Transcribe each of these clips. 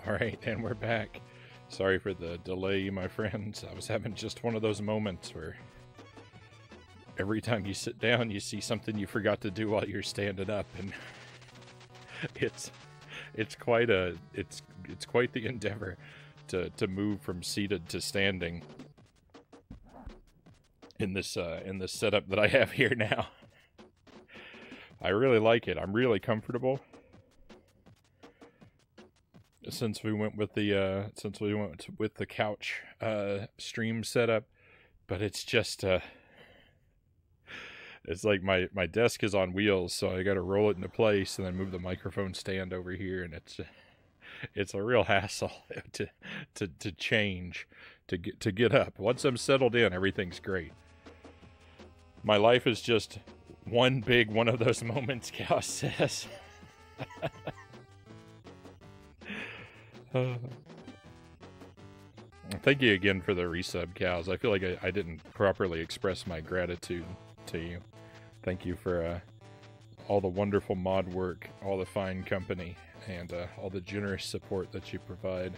Alright, and we're back. Sorry for the delay, my friends. I was having just one of those moments where every time you sit down, you see something you forgot to do while you're standing up, and it's quite the endeavor to move from seated to standing in this setup that I have here now. I really like it. I'm really comfortable. Since we went with the couch stream setup, but it's just it's like my desk is on wheels, so I got to roll it into place and then move the microphone stand over here, and it's a real hassle to change to get up. Once I'm settled in, everything's great. My life is just one big one of those moments, Cal says. Thank you again for the resub, Cows. I feel like I didn't properly express my gratitude to you. Thank you for all the wonderful mod work, all the fine company, and all the generous support that you provide.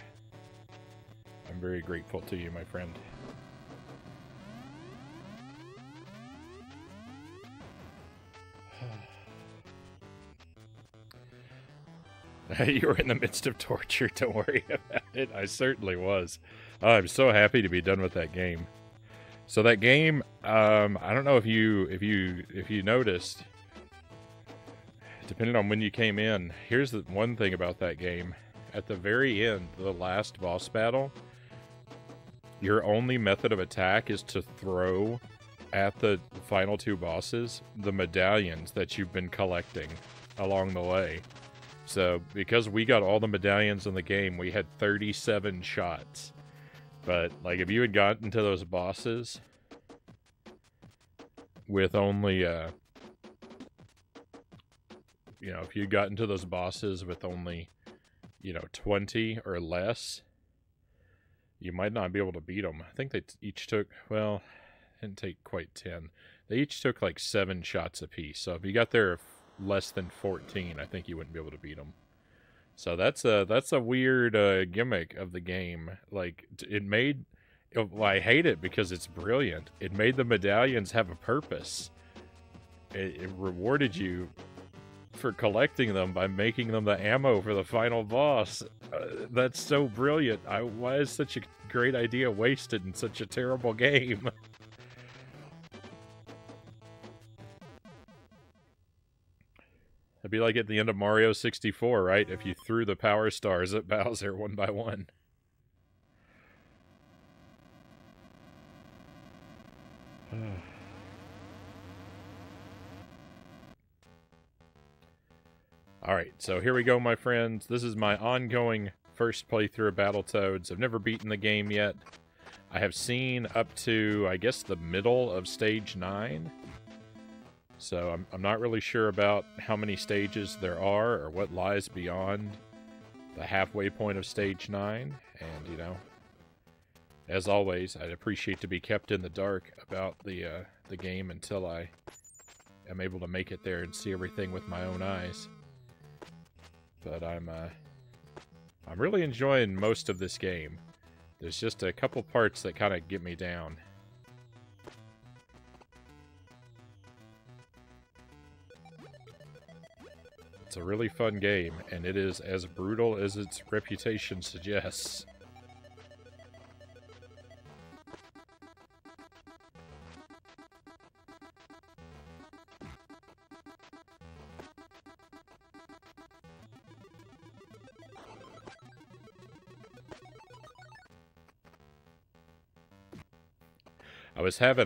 I'm very grateful to you, my friend. You were in the midst of torture, don't worry about it. I certainly was. I'm so happy to be done with that game. So that game, I don't know if you noticed, depending on when you came in, here's the one thing about that game. At the very end, the last boss battle, your only method of attack is to throw at the final two bosses the medallions that you've been collecting along the way. So, because we got all the medallions in the game, we had 37 shots. But, like, if you had gotten to those bosses with only, if you'd gotten to those bosses with only, 20 or less, you might not be able to beat them. I think they each took, well, didn't take quite 10. They each took, like, 7 shots apiece. So, if you got there less than 14, I think you wouldn't be able to beat them. So that's a weird gimmick of the game. Like, I hate it because it's brilliant. It made the medallions have a purpose. It rewarded you for collecting them by making them the ammo for the final boss. That's so brilliant. Why is such a great idea wasted in such a terrible game? It'd be like at the end of Mario 64, right? If you threw the power stars at Bowser one by one. Alright, so here we go, my friends. This is my ongoing first playthrough of Battletoads. I've never beaten the game yet. I have seen up to, I guess, the middle of Stage 9. So I'm not really sure about how many stages there are or what lies beyond the halfway point of Stage 9. And, as always, I'd appreciate to be kept in the dark about the game until I am able to make it there and see everything with my own eyes. But I'm really enjoying most of this game. There's just a couple parts that kind of get me down. It's a really fun game, and it is as brutal as its reputation suggests.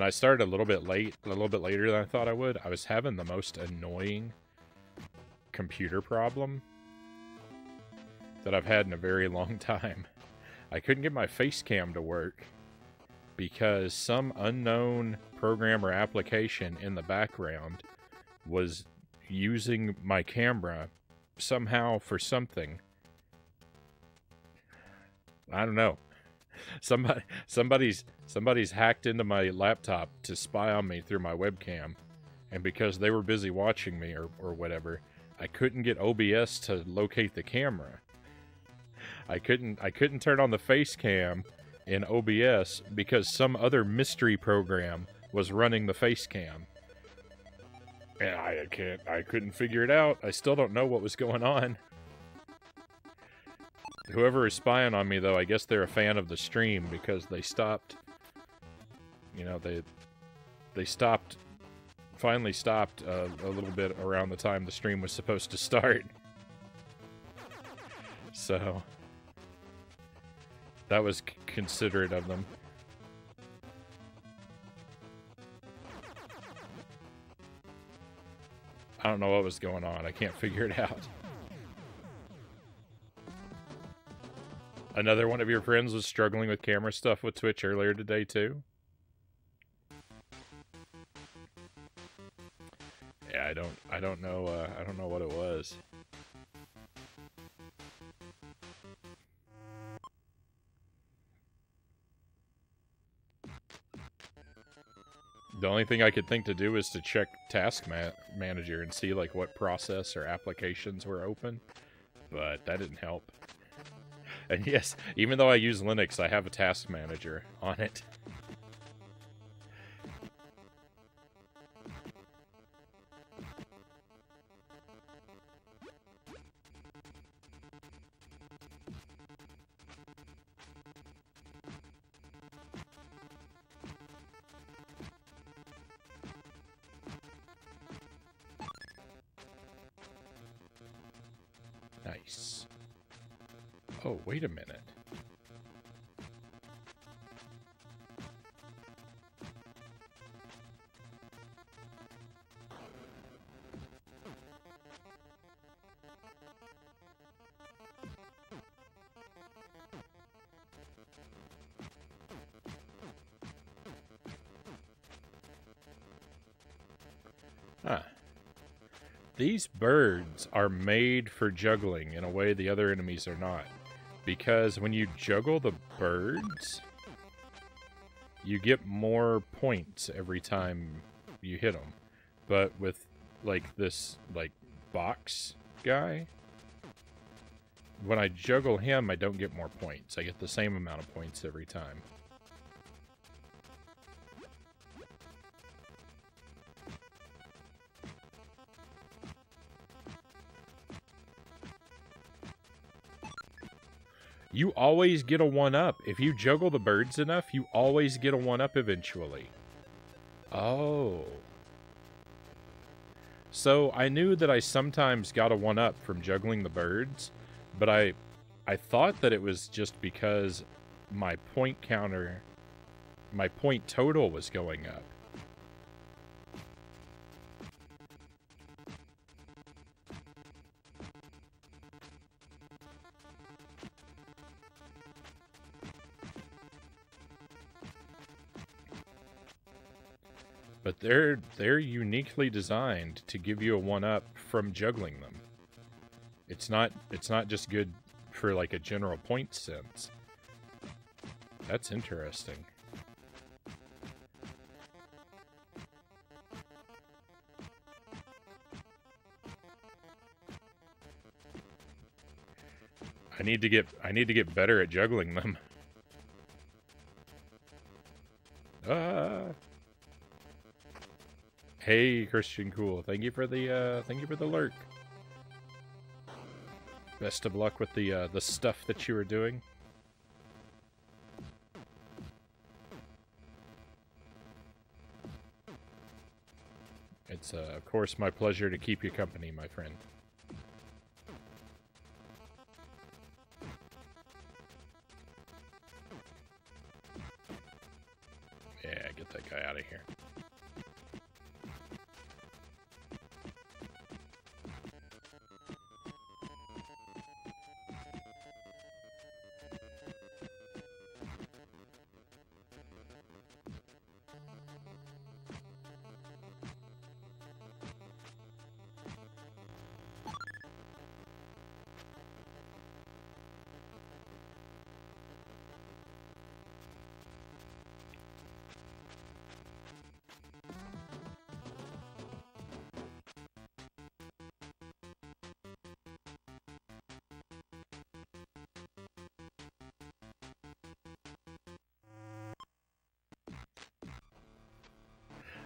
I started a little bit later than I thought I would. I was having the most annoying computer problem that I've had in a very long time. I couldn't get my face cam to work because some unknown program or application in the background was using my camera somehow for something. I don't know. Somebody's hacked into my laptop to spy on me through my webcam, and because they were busy watching me or whatever, I couldn't get OBS to locate the camera. I couldn't turn on the face cam in OBS because some other mystery program was running the face cam. And I couldn't figure it out. I still don't know what was going on. Whoever is spying on me, though, I guess they're a fan of the stream because they stopped. You know, they stopped. Finally stopped a little bit around the time the stream was supposed to start. So that was considerate of them. I don't know what was going on. I can't figure it out. Another one of your friends was struggling with camera stuff with Twitch earlier today too. Yeah, I don't know what it was. The only thing I could think to do is to check Task Manager and see like what process or applications were open, but that didn't help. And yes, even though I use Linux, I have a Task Manager on it. Nice. Oh, wait a minute. Huh. These birds are made for juggling in a way the other enemies are not. Because when you juggle the birds, you get more points every time you hit them. But with, like, this, like, box guy, when I juggle him, I don't get more points. I get the same amount of points every time. You always get a 1-up. If you juggle the birds enough, you always get a 1-up eventually. Oh. So I knew that I sometimes got a 1-up from juggling the birds, but I thought that it was just because my point counter, my point total was going up. But they're uniquely designed to give you a 1-up from juggling them. It's not just good for like a general point sense. That's interesting. I need to get better at juggling them. Hey, Christian Cool, thank you for the lurk. Best of luck with the stuff that you were doing. It's of course my pleasure to keep you company, my friend. Yeah, get that guy out of here.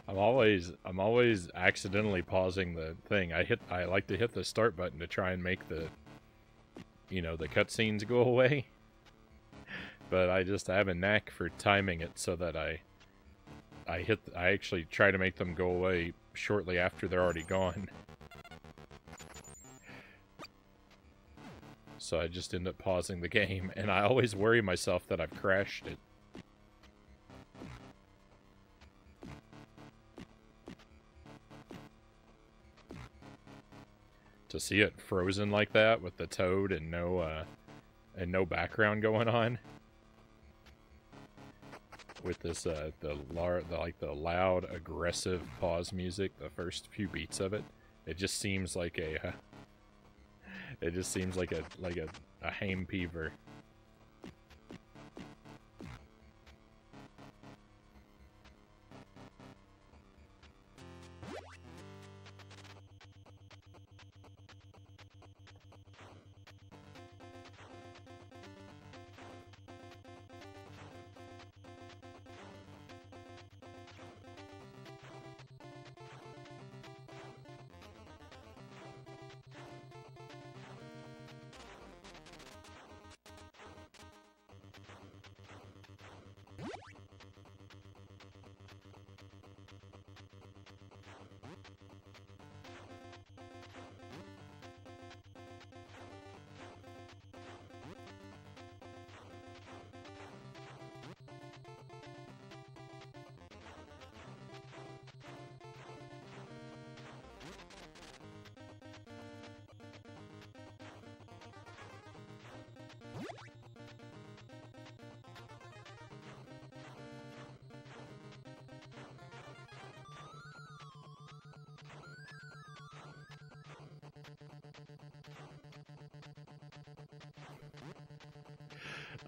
I'm always accidentally pausing the thing. I like to hit the start button to try and make the, you know, the cutscenes go away. But I have a knack for timing it so that I actually try to make them go away shortly after they're already gone. So I just end up pausing the game, and I always worry myself that I've crashed it. To see it frozen like that with the toad and no background going on, with this the loud aggressive pause music, the first few beats of it, it just seems like a ham peever.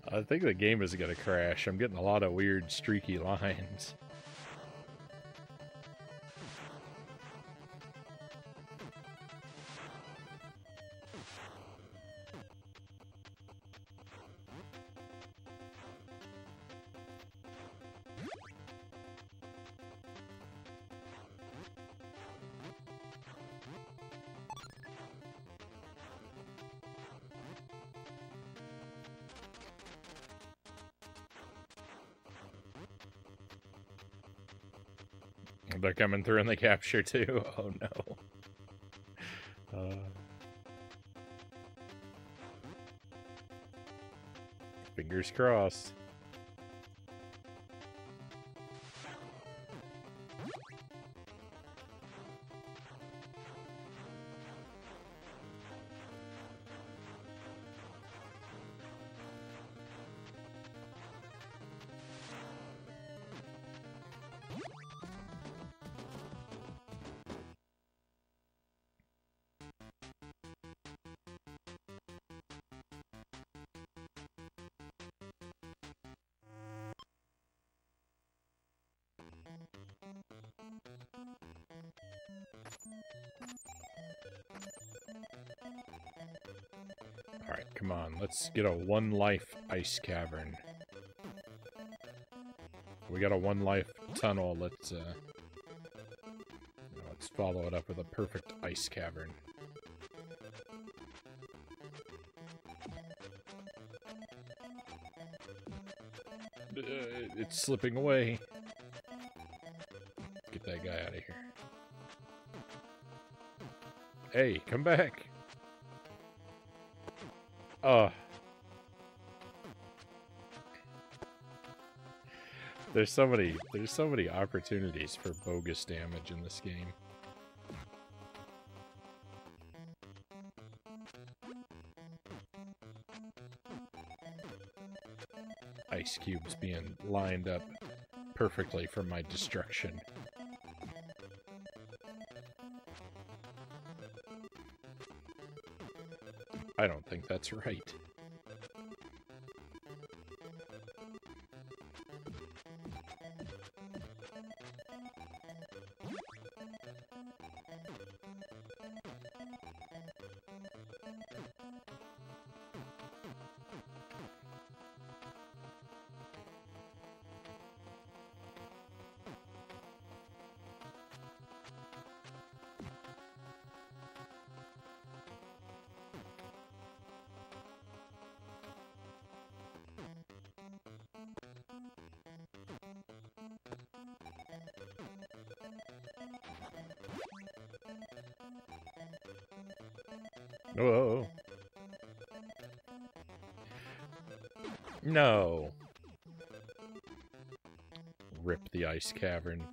I think the game is gonna crash. I'm getting a lot of weird streaky lines. They're coming through in the capture too. Oh no. Fingers crossed. Alright, come on. Let's get a one life ice cavern. We got a one life tunnel. Let's follow it up with a perfect ice cavern. It's slipping away. Get that guy out of here. Hey, come back. There's so many opportunities for bogus damage in this game. Ice cubes being lined up perfectly for my destruction. I don't think that's right. Whoa. No. Rip the ice cavern.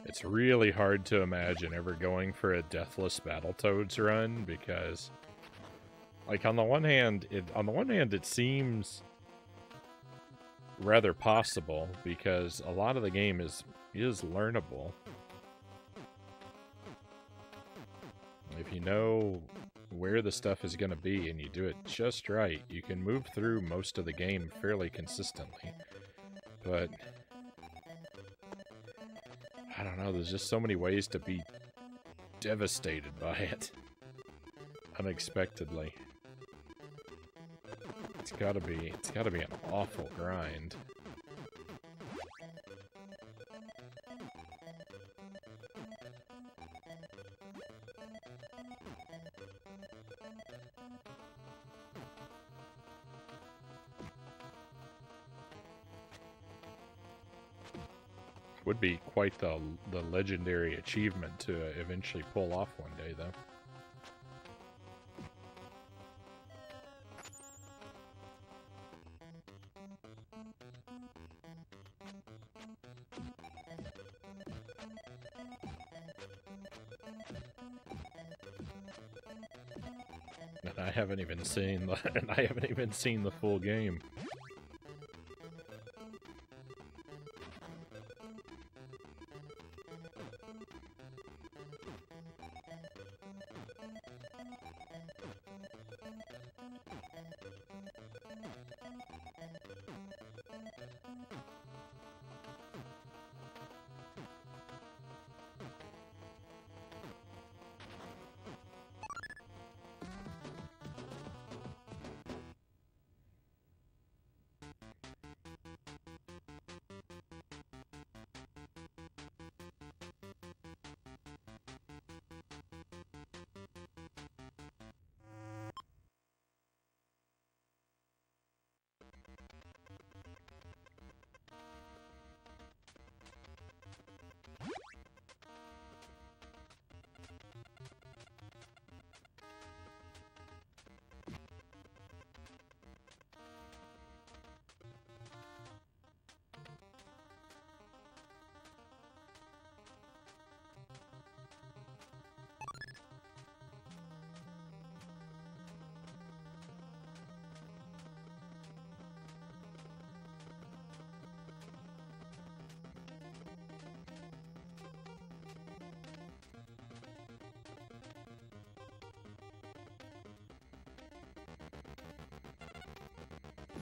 It's really hard to imagine ever going for a deathless Battletoads run because, like, on the one hand, it seems rather possible because a lot of the game is learnable. If you know where the stuff is going to be and you do it just right, you can move through most of the game fairly consistently. But I don't know, there's just so many ways to be devastated by it. Unexpectedly. It's gotta be an awful grind. Would be quite the legendary achievement to eventually pull off one day, though. And I haven't even seen the full game.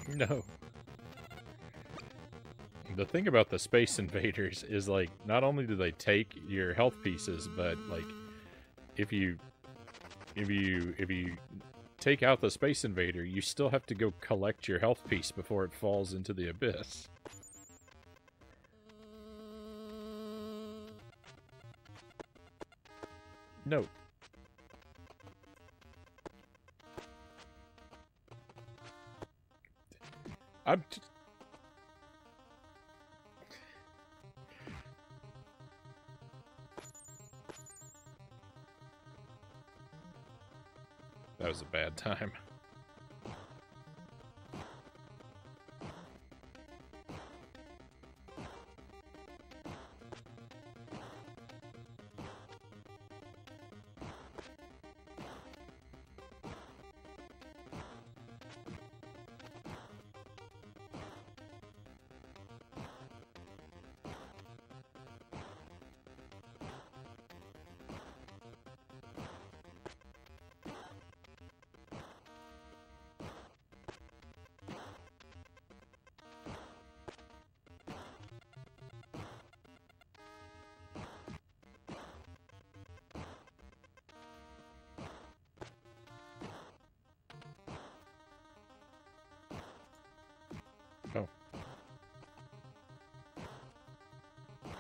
No. The thing about the Space Invaders is, like, not only do they take your health pieces, but, like, if you take out the Space Invader, you still have to go collect your health piece before it falls into the abyss. No. That was a bad time.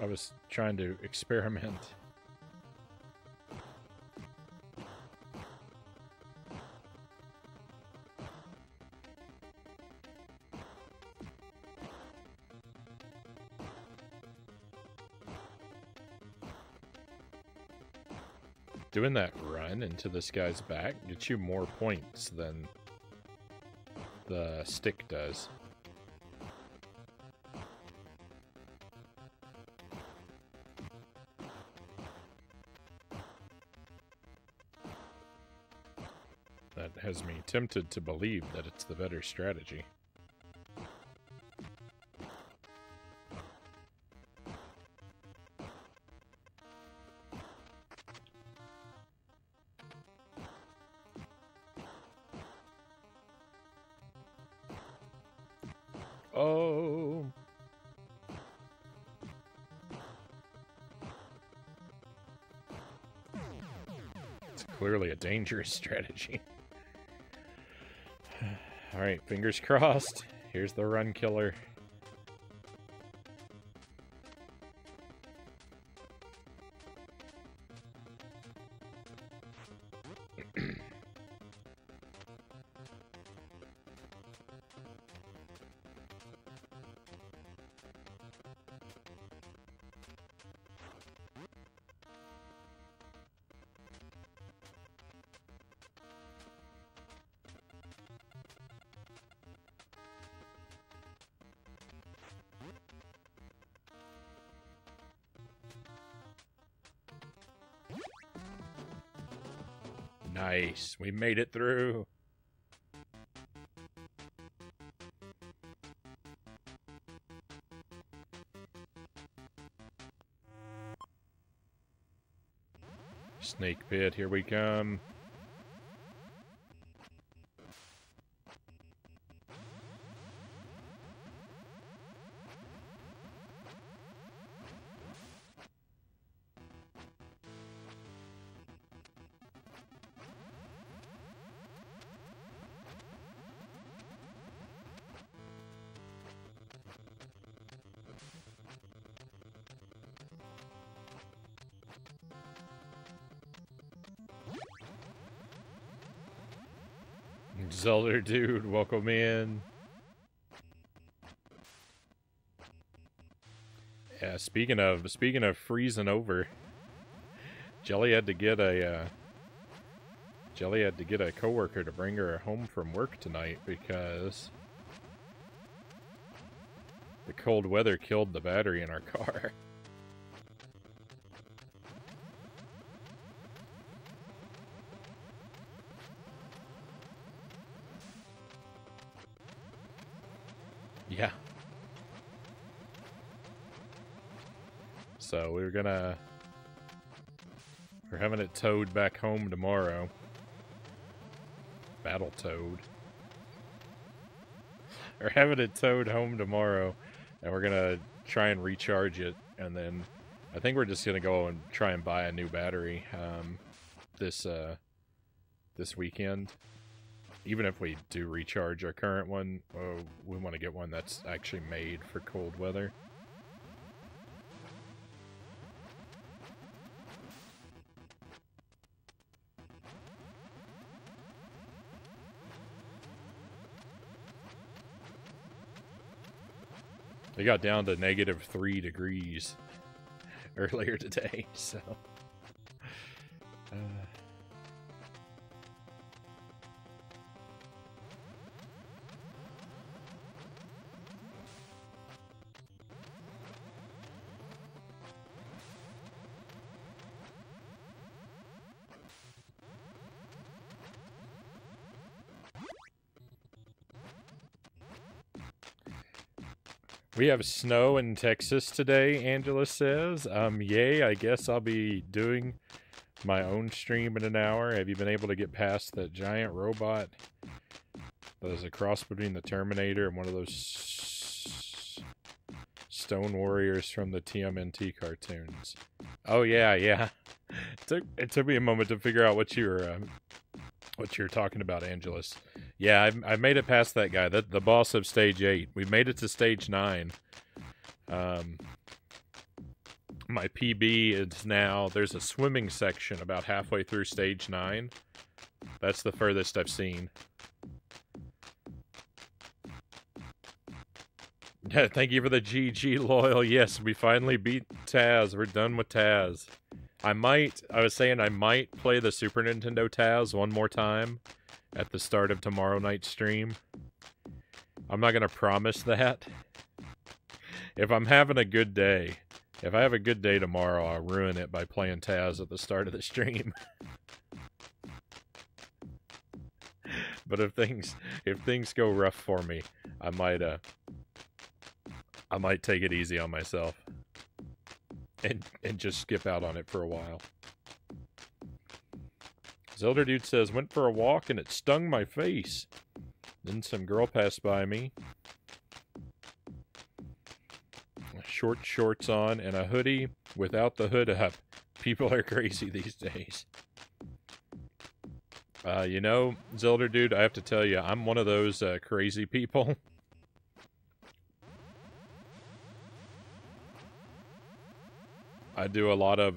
I was trying to experiment. Doing that run into this guy's back gets you more points than the stick does. That has me tempted to believe that it's the better strategy. Oh. It's clearly a dangerous strategy. Alright, fingers crossed. Here's the run killer. Nice. We made it through. Snake pit, here we come. Zelda dude, welcome in. Yeah, speaking of freezing over, Jelly had to get a coworker to bring her home from work tonight because the cold weather killed the battery in our car. Yeah. So we're having it towed back home tomorrow. Battletoad. We're having it towed home tomorrow, and we're gonna try and recharge it, and then I think we're just gonna go and try and buy a new battery this weekend. Even if we do recharge our current one, we want to get one that's actually made for cold weather. They got down to -3 degrees earlier today, so... We have snow in Texas today, Angela says. Yay, I guess I'll be doing my own stream in an hour. Have you been able to get past that giant robot that is a cross between the Terminator and one of those stone warriors from the TMNT cartoons? Oh, yeah, yeah. It took me a moment to figure out what you're talking about, Angelus. Yeah, I made it past that guy. The boss of stage 8. We made it to stage 9. My PB is now, there's a swimming section about halfway through stage 9. That's the furthest I've seen. Thank you for the GG loyal. Yes, we finally beat Taz. We're done with Taz. I was saying I might play the Super Nintendo Taz one more time at the start of tomorrow night's stream. I'm not going to promise that. If I'm having a good day, if I have a good day tomorrow, I'll ruin it by playing Taz at the start of the stream. But if things go rough for me, I might take it easy on myself and just skip out on it for a while. Zelda Dude says, went for a walk and it stung my face. Then some girl passed by me. Short shorts on and a hoodie without the hood up. People are crazy these days. You know, Zelda Dude, I have to tell you, I'm one of those crazy people. I do a lot of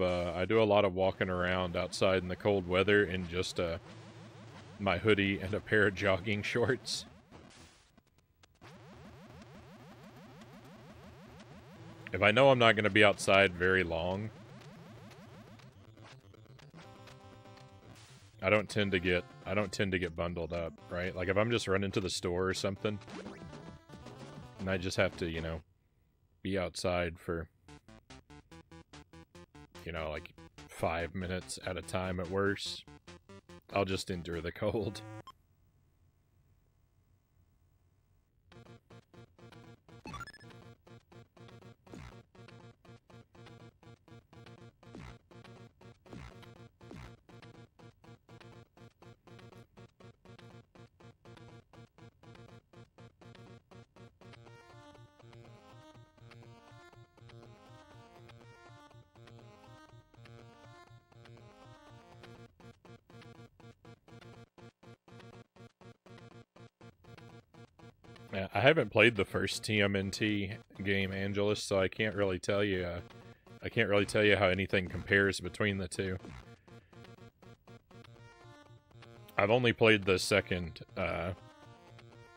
walking around outside in the cold weather in just my hoodie and a pair of jogging shorts. If I know I'm not going to be outside very long, I don't tend to get bundled up, right? Like if I'm just running to the store or something, and I just have to, you know, be outside for, you know, like 5 minutes at a time at worst, I'll just endure the cold. Yeah, I haven't played the first TMNT game, Angelus, so I can't really tell you. How anything compares between the two. I've only played the second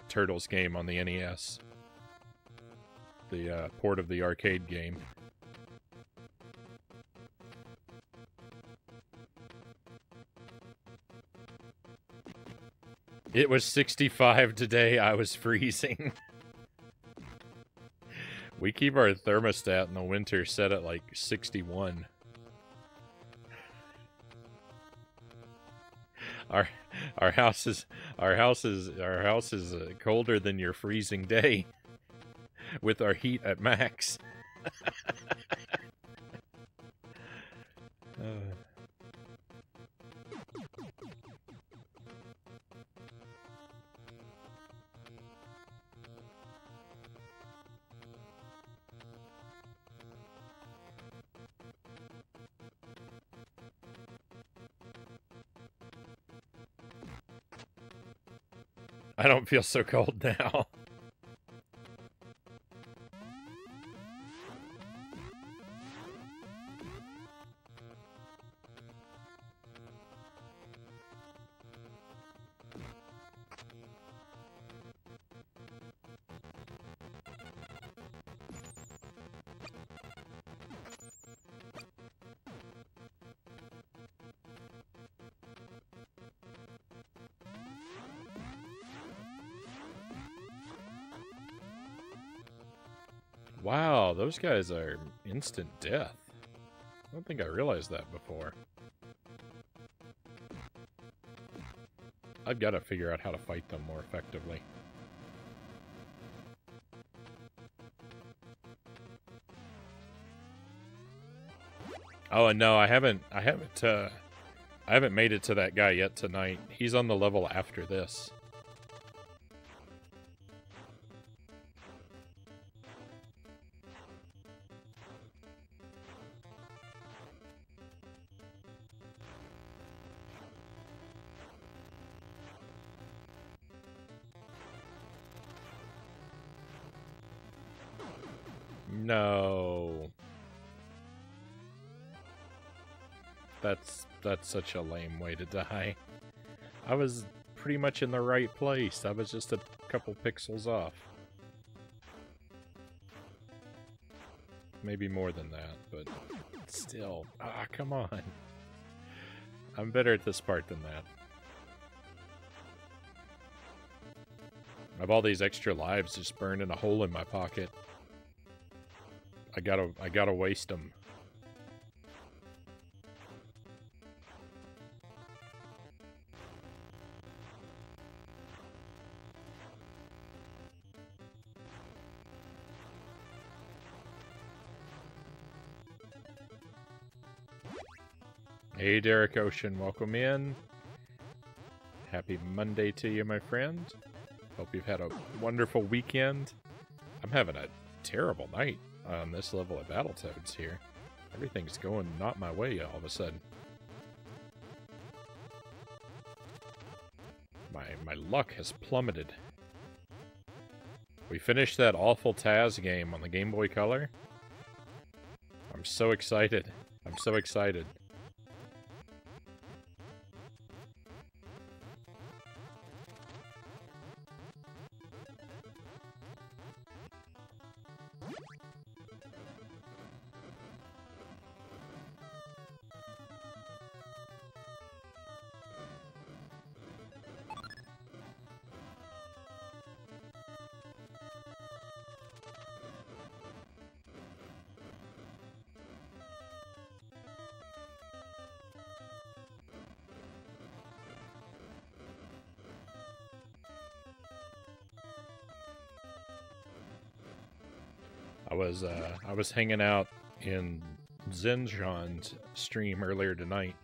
Turtles game on the NES, the port of the arcade game. It was 65 today. I was freezing. We keep our thermostat in the winter set at like 61. Our house is colder than your freezing day, with our heat at max. I don't feel so cold now. Wow, those guys are instant death. I don't think I realized that before. I've got to figure out how to fight them more effectively. Oh, and no, I haven't made it to that guy yet tonight. He's on the level after this. No. That's such a lame way to die. I was pretty much in the right place. I was just a couple pixels off. Maybe more than that, but still. Ah, come on. I'm better at this part than that. I have all these extra lives just burning a hole in my pocket. I gotta waste them. Hey, Derek Ocean, welcome in. Happy Monday to you, my friend. Hope you've had a wonderful weekend. I'm having a terrible night on this level of Battletoads here. Everything's going not my way all of a sudden. My luck has plummeted. We finished that awful Taz game on the Game Boy Color. I'm so excited. I'm so excited. I was hanging out in Zenjon's stream earlier tonight.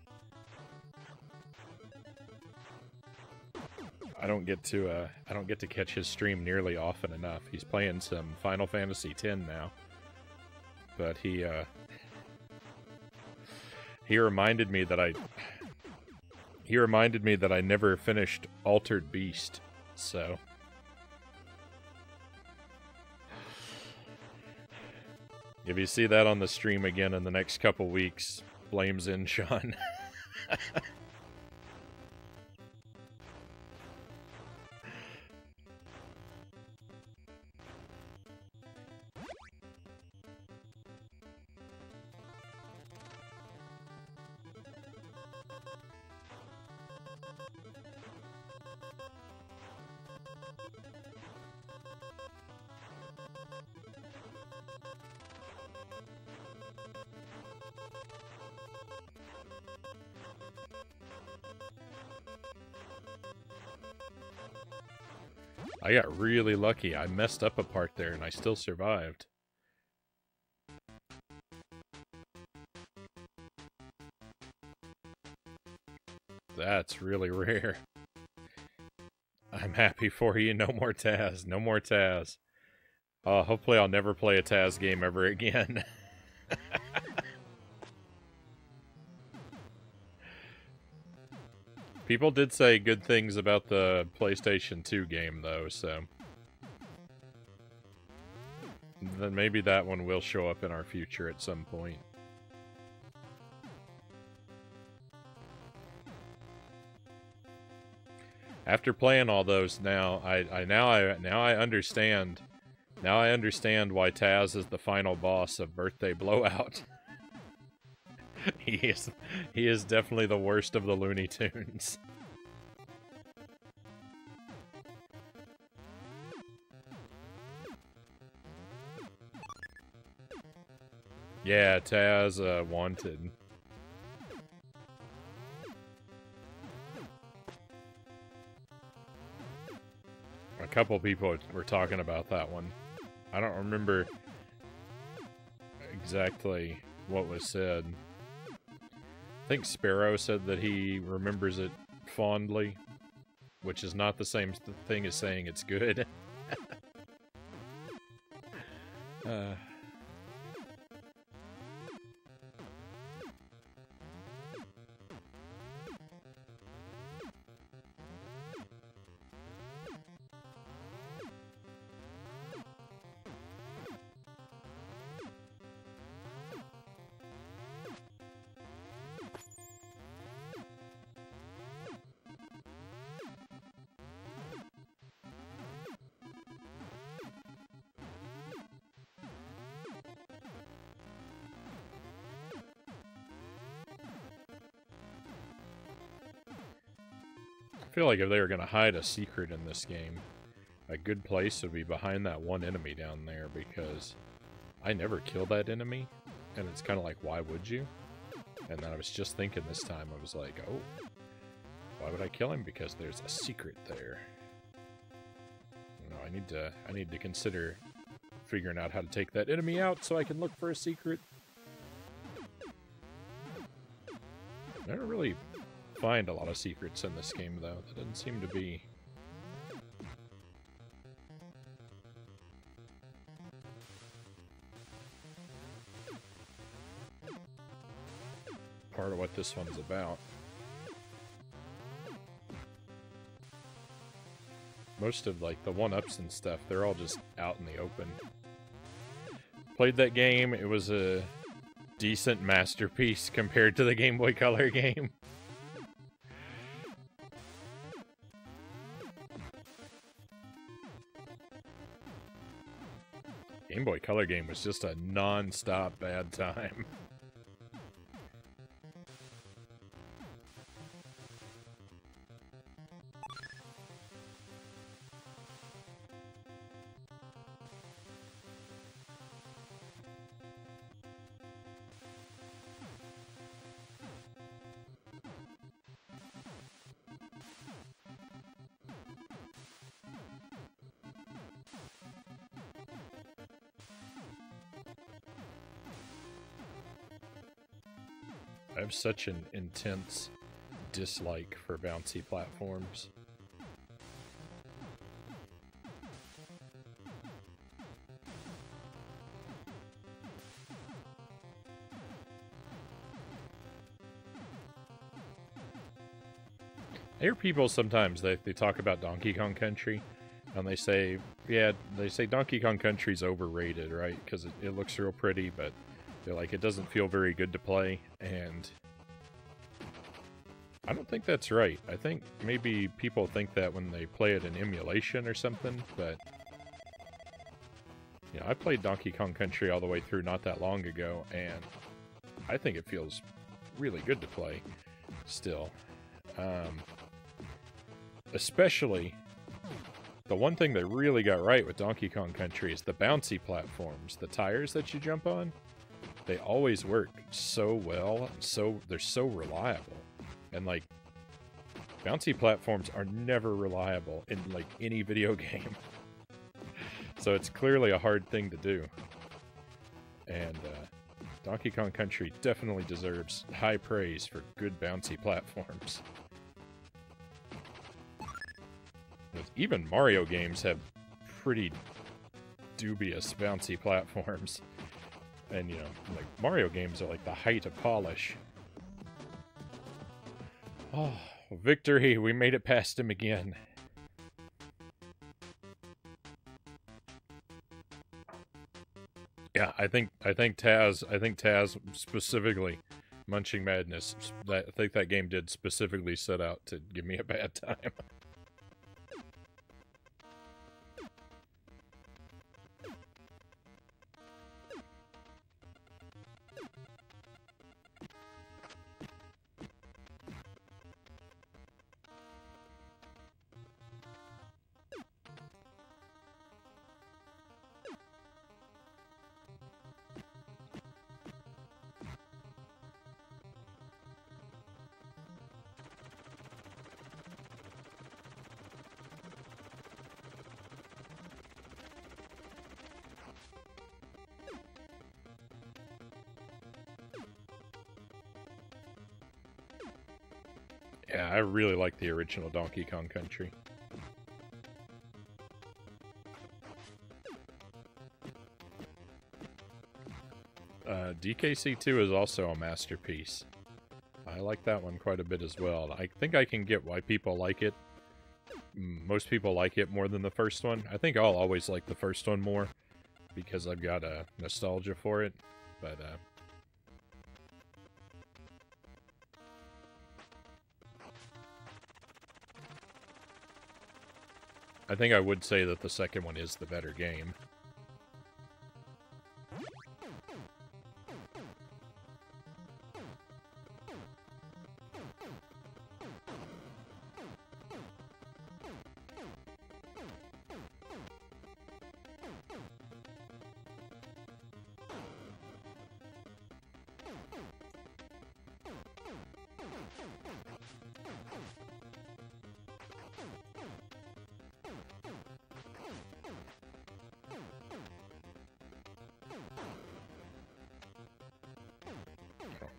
I don't get to catch his stream nearly often enough. He's playing some Final Fantasy X now, but he reminded me that I never finished Altered Beast, so. If you see that on the stream again in the next couple weeks, blame Zenjon. I got really lucky. I messed up a part there and I still survived. That's really rare. I'm happy for you. No more Taz. No more Taz. Hopefully I'll never play a Taz game ever again. People did say good things about the PlayStation 2 game, though, so. Then maybe that one will show up in our future at some point. After playing all those now, now I understand. Now I understand why Taz is the final boss of Birthday Blowout. He is definitely the worst of the Looney Tunes. Yeah, Taz, wanted. A couple people were talking about that one. I don't remember exactly what was said. I think Sparrow said that he remembers it fondly, which is not the same thing as saying it's good. feel like if they were going to hide a secret in this game, a good place would be behind that one enemy down there, because I never killed that enemy, and it's kind of like, why would you? And then I was just thinking this time, I was like, oh, why would I kill him? Because there's a secret there. You know, I need to consider figuring out how to take that enemy out so I can look for a secret. I don't really find a lot of secrets in this game, though. That doesn't seem to be... part of what this one's about. Most of, like, the one-ups and stuff, they're all just out in the open. Played that game, it was a decent masterpiece compared to the Game Boy Color game. Game Boy Color game was just a non-stop bad time. I have such an intense dislike for bouncy platforms. I hear people sometimes, they talk about Donkey Kong Country, and they say, yeah, they say Donkey Kong Country's overrated, right? Because it looks real pretty, but they're like, it doesn't feel very good to play, and I don't think that's right. I think maybe people think that when they play it in emulation or something, but you know, I played Donkey Kong Country all the way through not that long ago, and I think it feels really good to play still. Especially, the one thing they really got right with Donkey Kong Country is the bouncy platforms, the tires that you jump on. They always work so well, they're so reliable. And, like, bouncy platforms are never reliable in, like, any video game. So it's clearly a hard thing to do. And, Donkey Kong Country definitely deserves high praise for good bouncy platforms. Even Mario games have pretty dubious bouncy platforms. And, you know, like, Mario games are like the height of polish. Oh, victory! We made it past him again. Yeah, I think Taz specifically, Munching Madness, I think that game did specifically set out to give me a bad time. Yeah, I really like the original Donkey Kong Country. DKC2 is also a masterpiece. I like that one quite a bit as well. I think I can get why people like it. Most people like it more than the first one. I think I'll always like the first one more because I've got a nostalgia for it. But, I think I would say that the second one is the better game.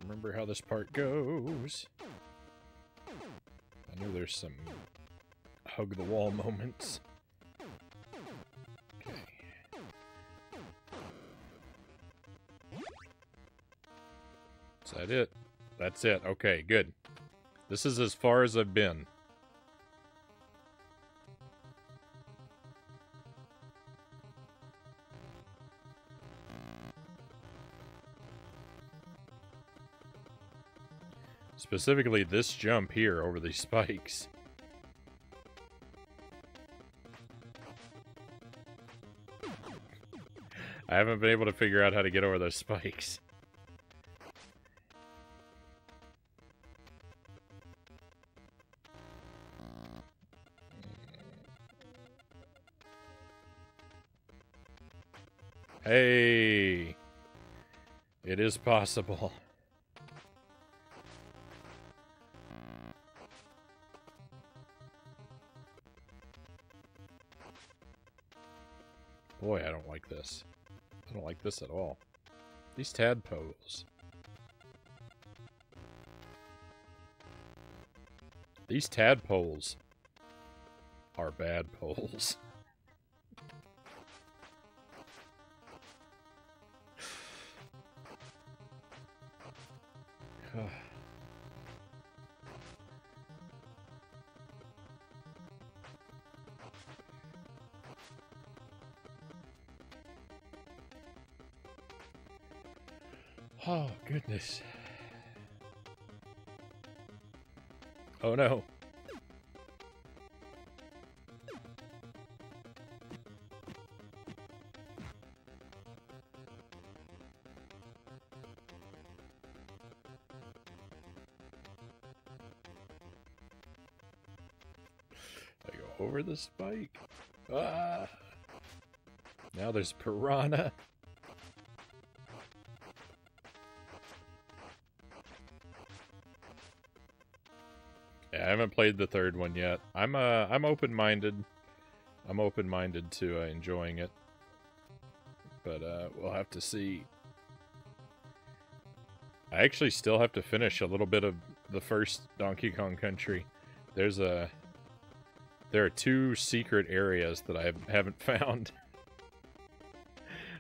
remember how this part goes. I know there's some hug the wall moments. Okay. Is that it? That's it. Okay, good. This is as far as I've been. Specifically this jump here over these spikes. I haven't been able to figure out how to get over those spikes. Hey! It is possible. Boy, I don't like this. I don't like this at all. These tadpoles. These tadpoles are bad poles. Oh, goodness. Oh, no. I go over the spike. Ah! Now there's piranha. I haven't played the third one yet. I'm open-minded. I'm open-minded to enjoying it, but we'll have to see. I actually still have to finish a little bit of the first Donkey Kong Country. There are 2 secret areas that I haven't found.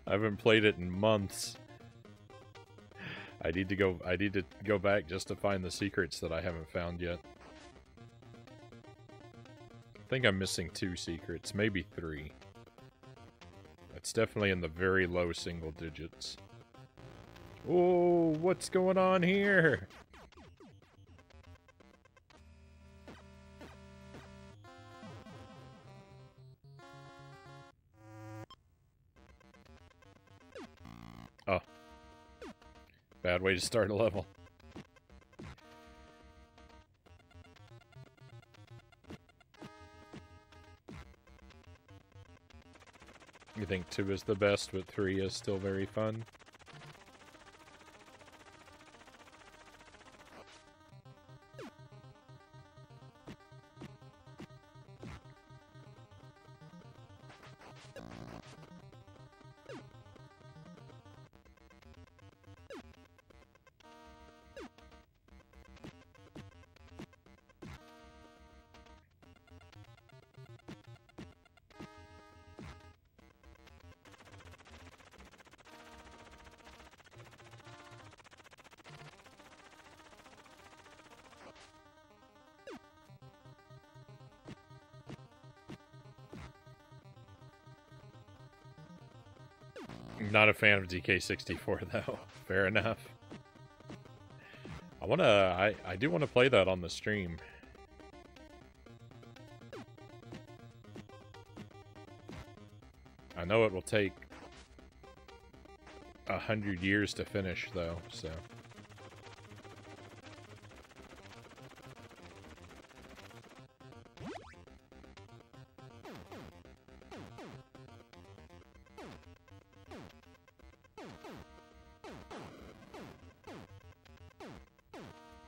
I haven't played it in months. I need to go back just to find the secrets that I haven't found yet. I think I'm missing 2 secrets, maybe 3. It's definitely in the very low single digits. Oh, what's going on here? Oh. Bad way to start a level. You think 2 is the best, but 3 is still very fun? Not a fan of DK64 though. Fair enough. I do want to play that on the stream. I know it will take 100 years to finish though, so.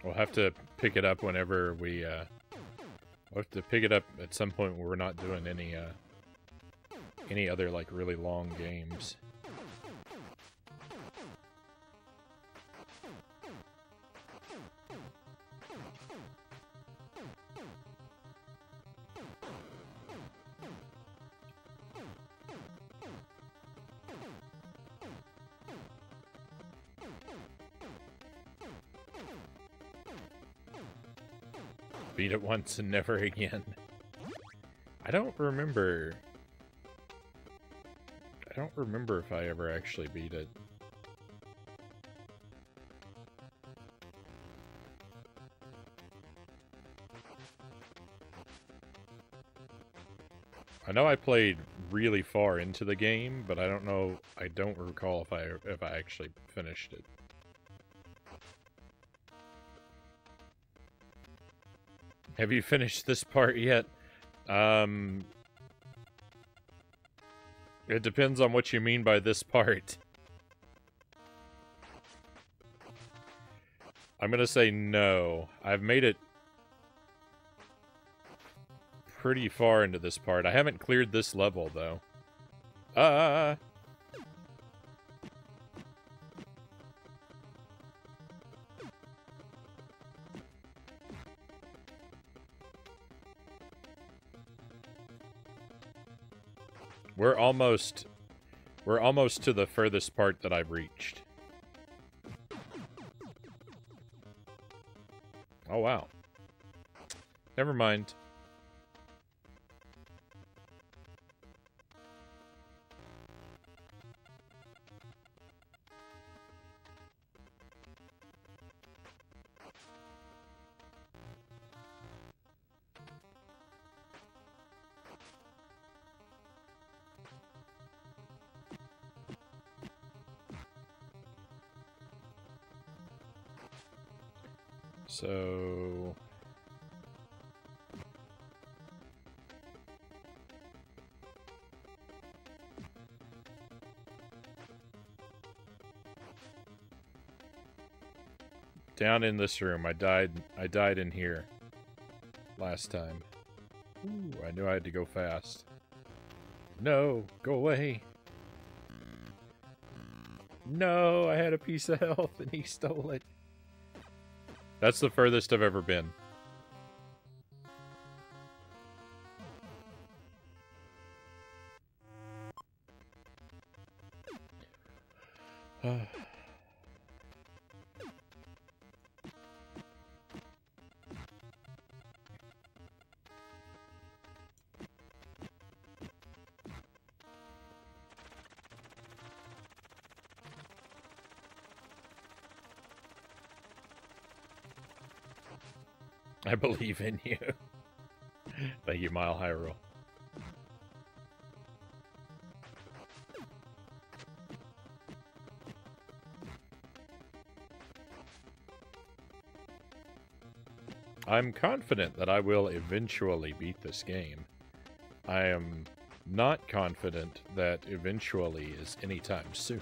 We'll have to pick it up whenever we'll have to pick it up at some point where we're not doing any other like really long games. Beat it once and never again. I don't remember if I ever actually beat it. I know I played really far into the game, but I don't recall if I actually finished it. Have you finished this part yet? It depends on what you mean by this part. I'm gonna say no. I've made it pretty far into this part. I haven't cleared this level, though. We're almost to the furthest part that I've reached. Oh, wow. Never mind. So... down in this room. I died in here last time. Ooh, I knew I had to go fast. No, go away. No, I had a piece of health and he stole it. That's the furthest I've ever been. I believe in you. Thank you, Mile Hyrule. I'm confident that I will eventually beat this game. I am not confident that eventually is anytime soon.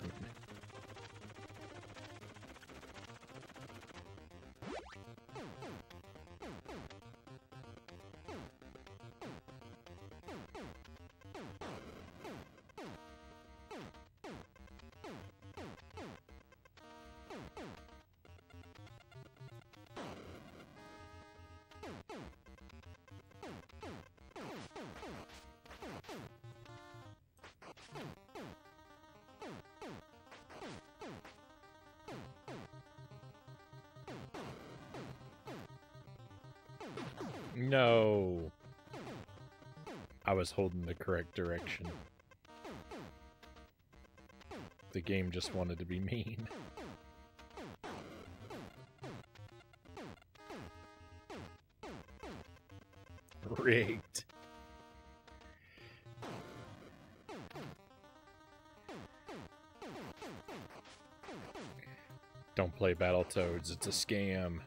No. I was holding the correct direction. The game just wanted to be mean. Rigged. Don't play Battletoads, it's a scam.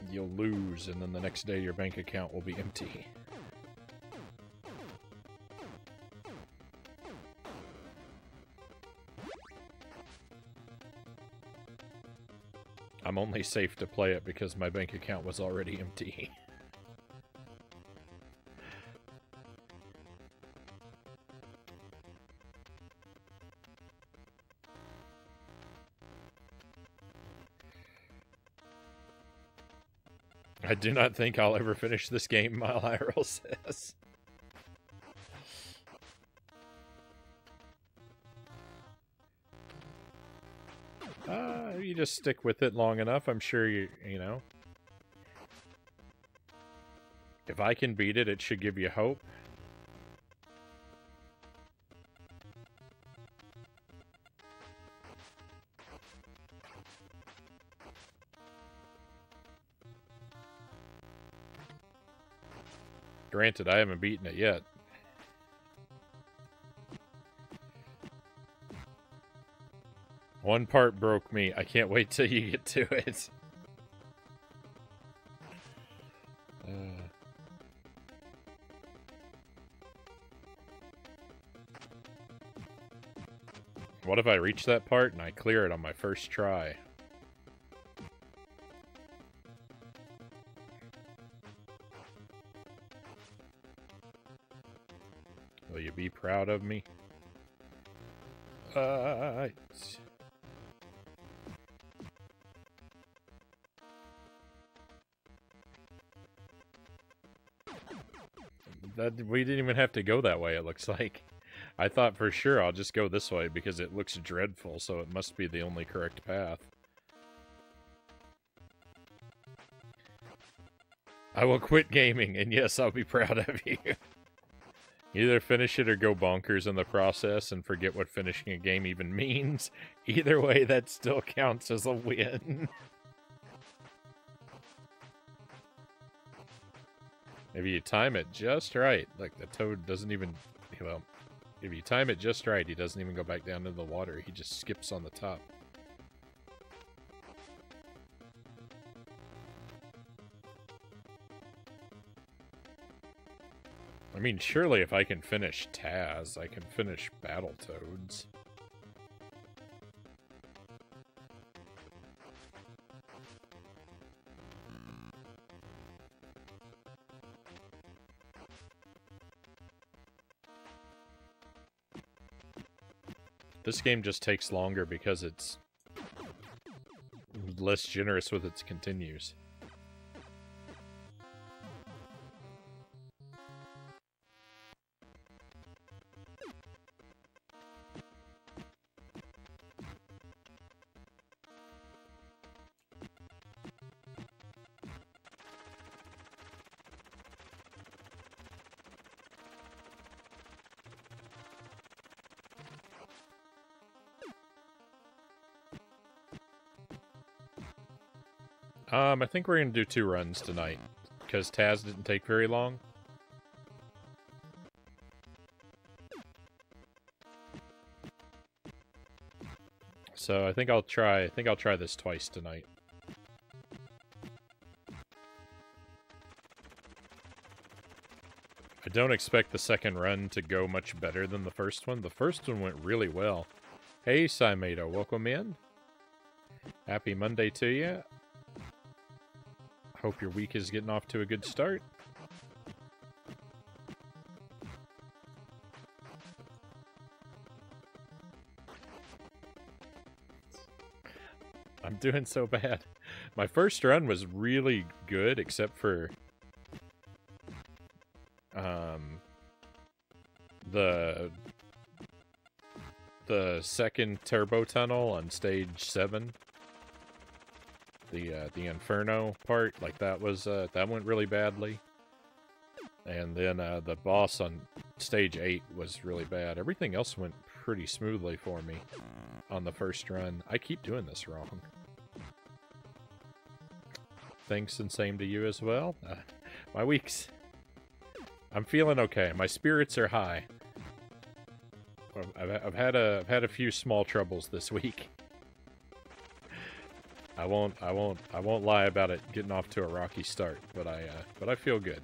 You'll lose, and then the next day your bank account will be empty. I'm only safe to play it because my bank account was already empty. I do not think I'll ever finish this game, Mile Hyrule says. just stick with it long enough, I'm sure you know. If I can beat it, it should give you hope. Granted, I haven't beaten it yet. One part broke me. I can't wait till you get to it. What if I reach that part and I clear it on my first try? Will you be proud of me? We didn't even have to go that way, it looks like. I thought for sure I'll just go this way because it looks dreadful, so it must be the only correct path. I will quit gaming, and yes, I'll be proud of you. Either finish it or go bonkers in the process and forget what finishing a game even means. Either way, that still counts as a win. If you time it just right, like the toad doesn't even, well, if you time it just right, he doesn't even go back down into the water. He just skips on the top. I mean, surely if I can finish Taz, I can finish Battletoads. This game just takes longer because it's less generous with its continues. I think we're gonna do 2 runs tonight, because Taz didn't take very long. So I think I'll try this twice tonight. I don't expect the second run to go much better than the first one. The first one went really well. Hey, Saimato, welcome in. Happy Monday to you. Hope your week is getting off to a good start. I'm doing so bad. My first run was really good, except for the second turbo tunnel on stage 7. The Inferno part, like that was that went really badly. And then the boss on stage 8 was really bad. Everything else went pretty smoothly for me on the first run. I keep doing this wrong. Thanks, and same to you as well. My weeks, I'm feeling okay. My spirits are high. I've had a few small troubles this week. I won't lie about it getting off to a rocky start, but I feel good.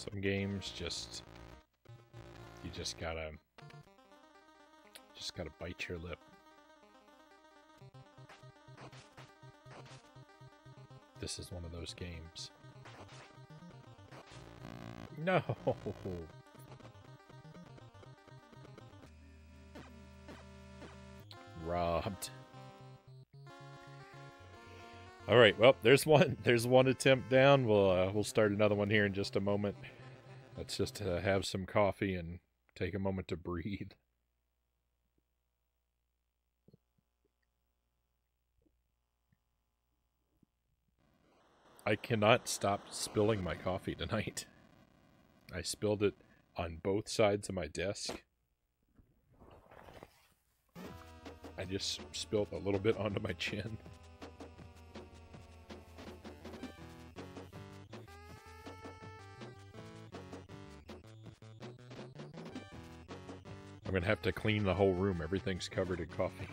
Some games you just gotta bite your lip. This is one of those games. No! Robbed. All right, well, there's one attempt down. We'll start another one here in just a moment. Let's just have some coffee and take a moment to breathe. I cannot stop spilling my coffee tonight. I spilled it on both sides of my desk. I just spilled a little bit onto my chin. I'm gonna have to clean the whole room. Everything's covered in coffee.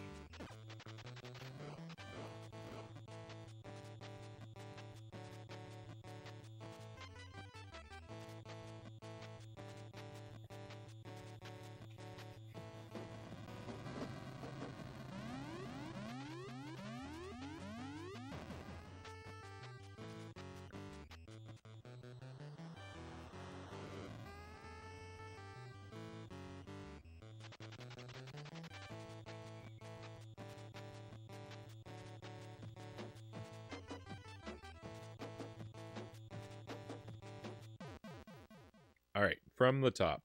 All right, from the top.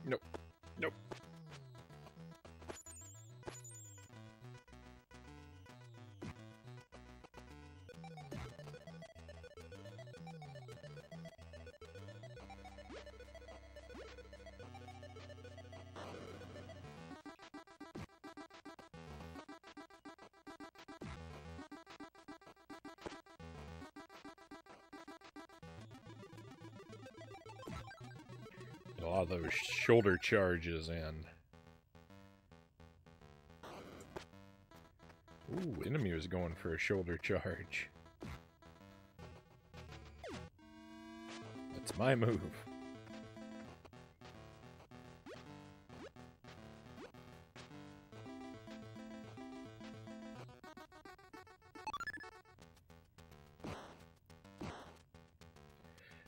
Nope. Nope. A lot of those shoulder charges and... Ooh, enemy was going for a shoulder charge. That's my move.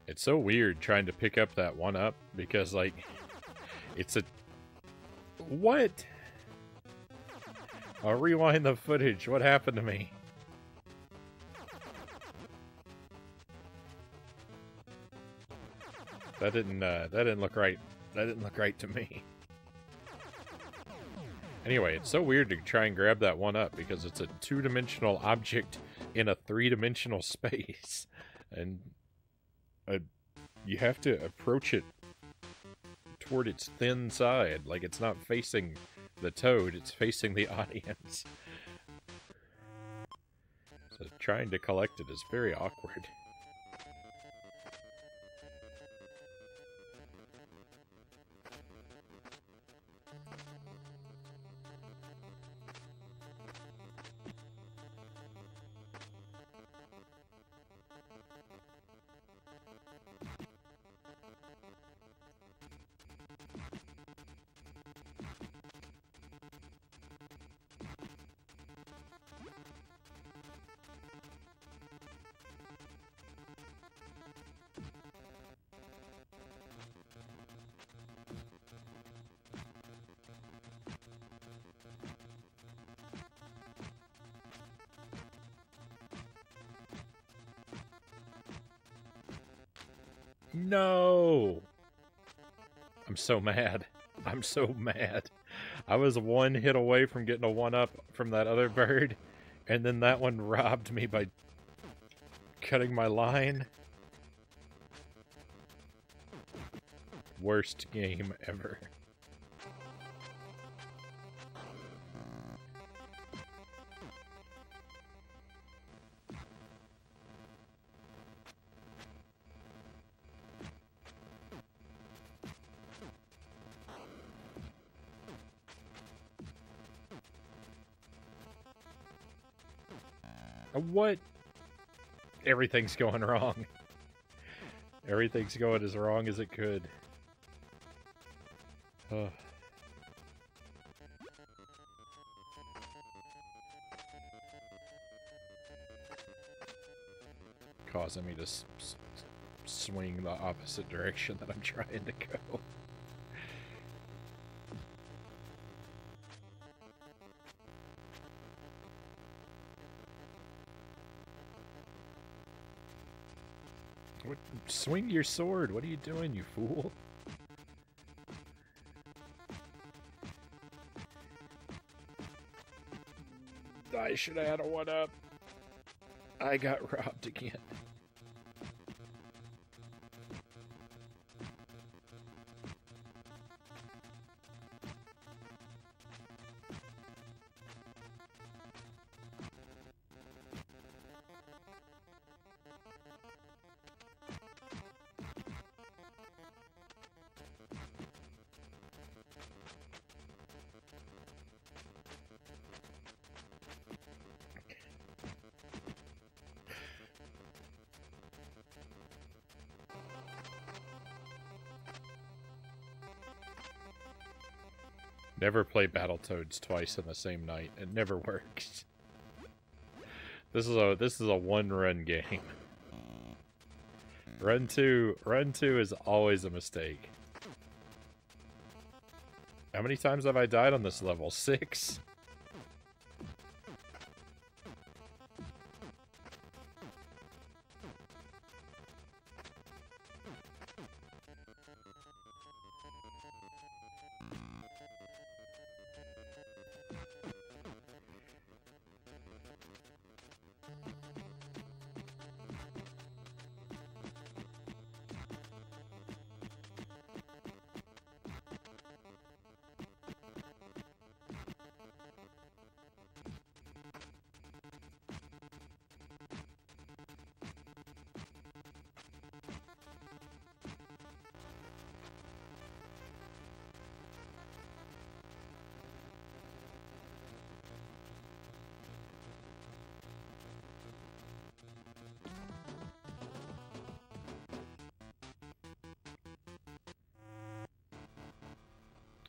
It's so weird trying to pick up that one up because, like, it's a... What? I'll rewind the footage. What happened to me? That didn't look right. That didn't look right to me. Anyway, it's so weird to try and grab that one up because it's a two-dimensional object in a three-dimensional space. And you have to approach it toward its thin side. Like, it's not facing the toad, it's facing the audience. So trying to collect it is very awkward. No! I'm so mad. I'm so mad. I was one hit away from getting a 1-up from that other bird, and then that one robbed me by cutting my line. Worst game ever. What? Everything's going wrong. Everything's going as wrong as it could. Ugh. Causing me to swing the opposite direction that I'm trying to go. What? Swing your sword. What are you doing, you fool? I should have had a 1-up. I got robbed again. Never play Battletoads twice in the same night. It never works. This is a one-run game. Run two is always a mistake. How many times have I died on this level? 6?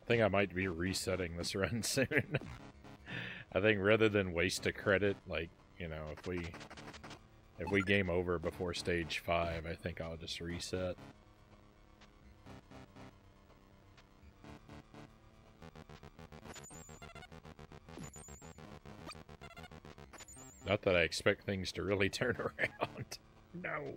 I think I might be resetting this run soon. I think rather than waste a credit, like, you know, if we game over before stage 5, I think I'll just reset. Not that I expect things to really turn around. No.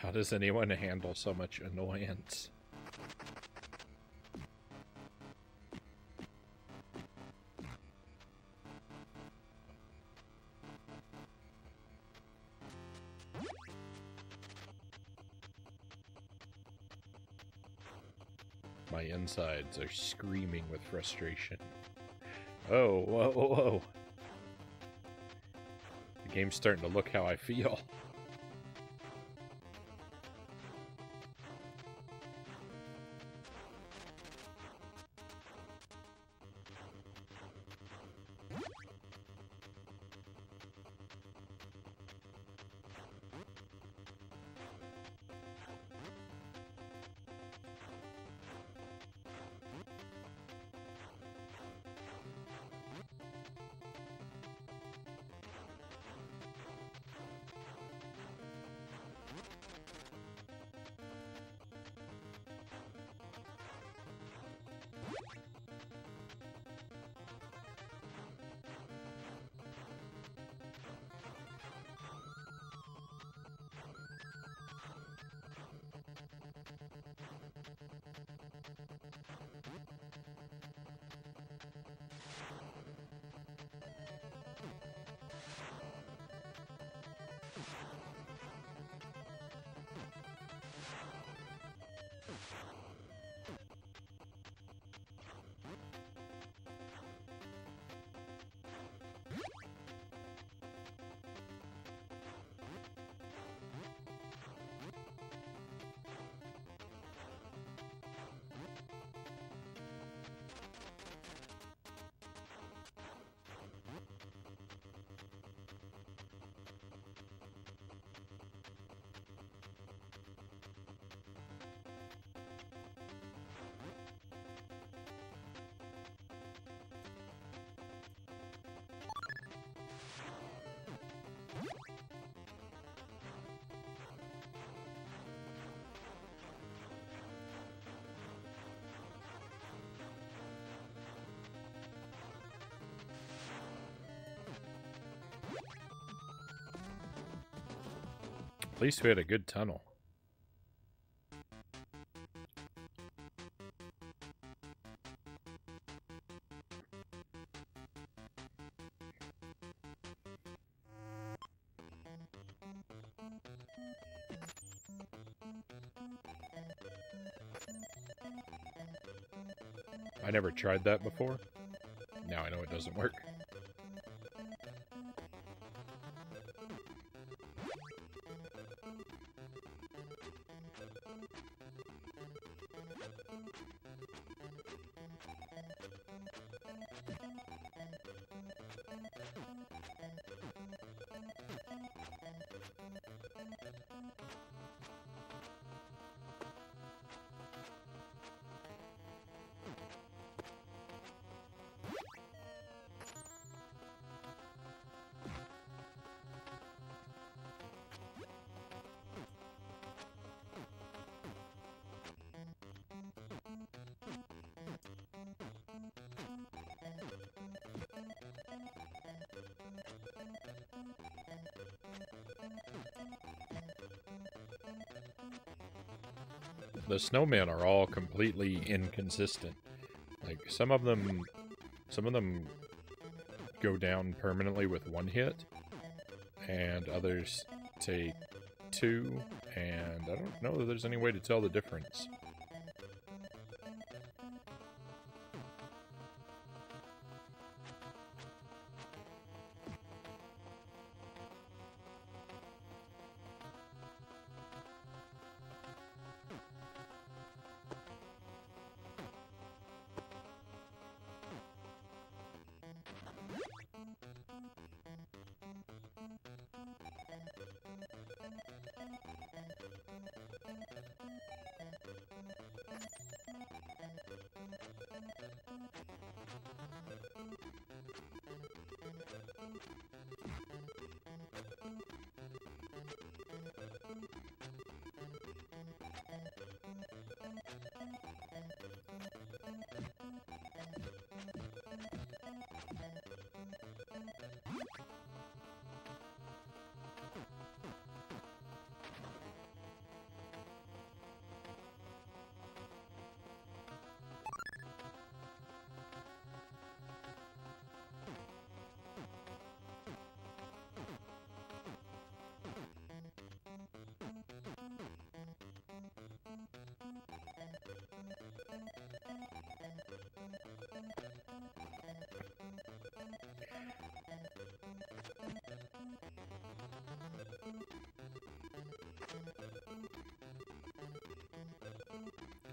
How does anyone handle so much annoyance? My insides are screaming with frustration. Oh, whoa, whoa, whoa. The game's starting to look how I feel. At least we had a good tunnel. I never tried that before. Now I know it doesn't work. The snowmen are all completely inconsistent. Like some of them go down permanently with one hit, and others take two, and I don't know that there's any way to tell the difference.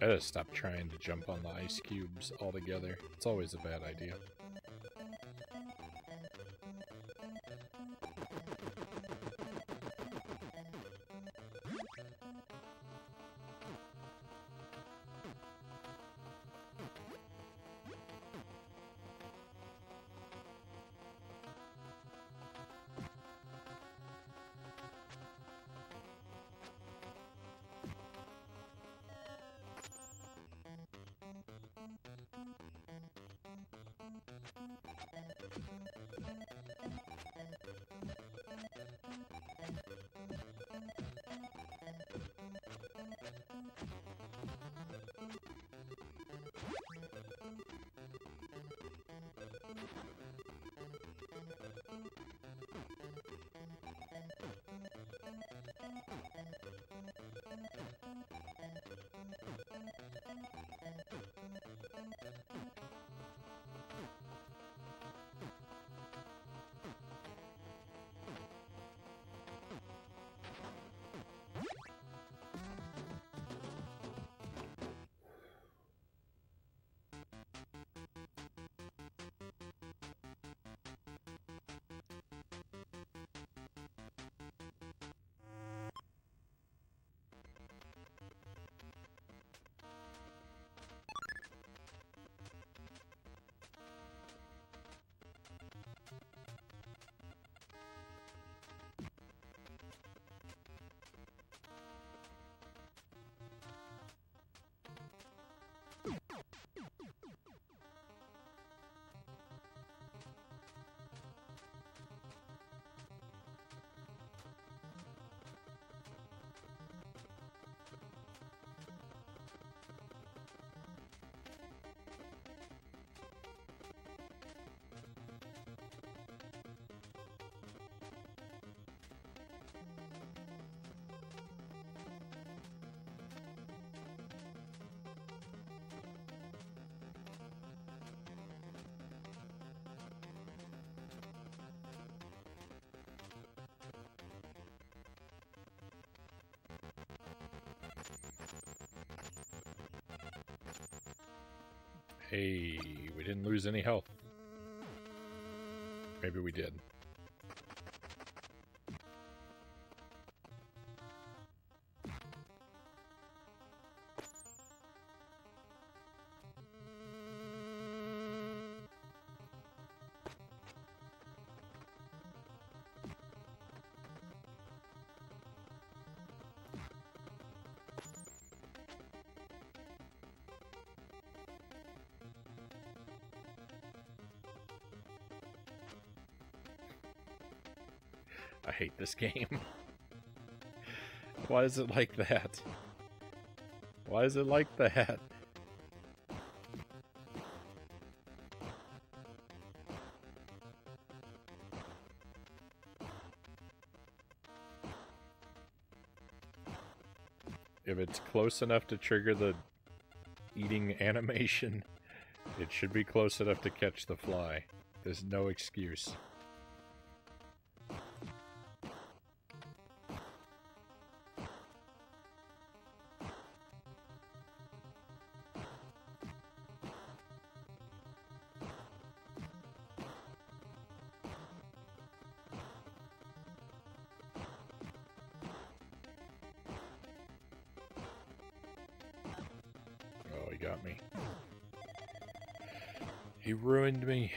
I gotta stop trying to jump on the ice cubes altogether. It's always a bad idea. Hey, we didn't lose any health. Maybe we did. I hate this game. Why is it like that? Why is it like that? If it's close enough to trigger the eating animation, it should be close enough to catch the fly. There's no excuse. Oh, he got me. He ruined me.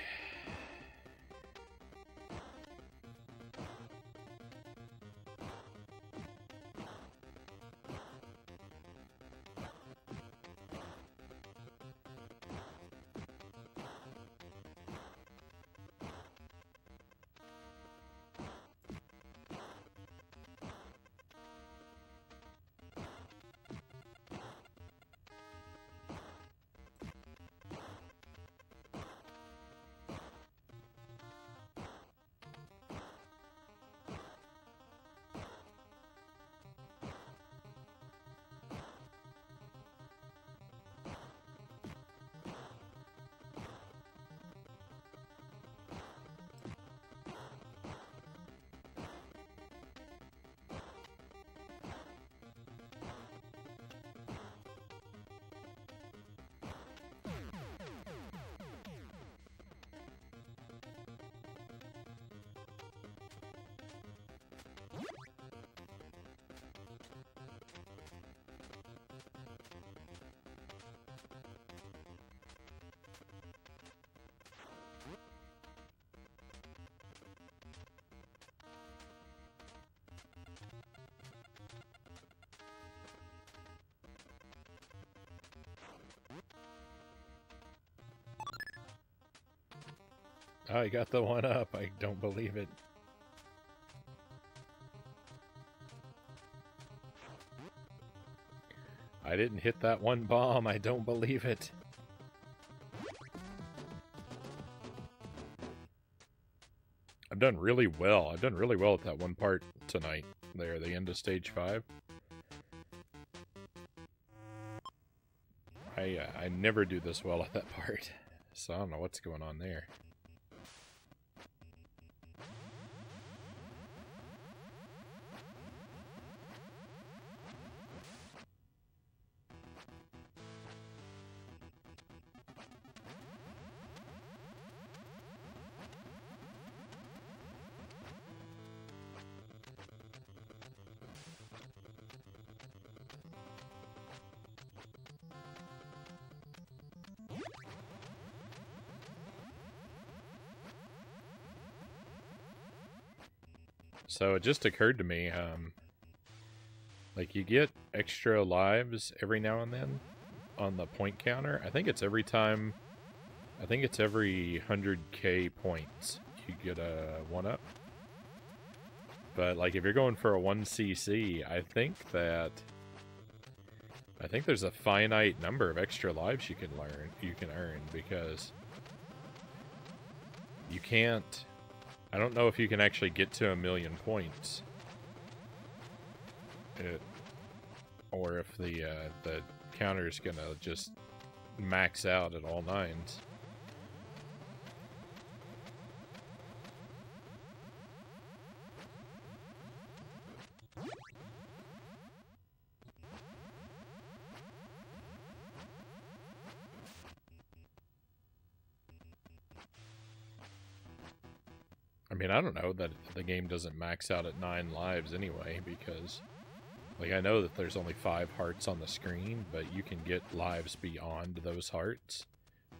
I got the one up. I don't believe it. I didn't hit that one bomb. I don't believe it. I've done really well. I've done really well at that one part tonight. There, the end of stage 5. I never do this well at that part. So I don't know what's going on there. So it just occurred to me, like you get extra lives every now and then on the point counter. I think it's every time, I think it's every 100k points you get a 1-up. But like if you're going for a 1cc, I think there's a finite number of extra lives you can earn because you can't. I don't know if you can actually get to 1,000,000 points, or if the counter's gonna just max out at all 9s. I mean, I don't know that the game doesn't max out at 9 lives anyway, because, like, I know that there's only 5 hearts on the screen, but you can get lives beyond those hearts,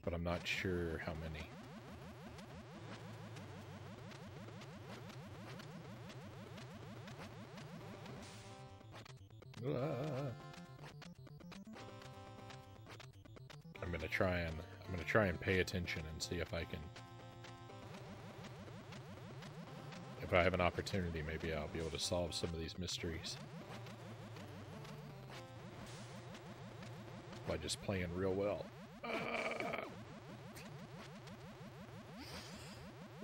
but I'm not sure how many. I'm gonna try and pay attention and see if I can. If I have an opportunity, maybe I'll be able to solve some of these mysteries by just playing real well.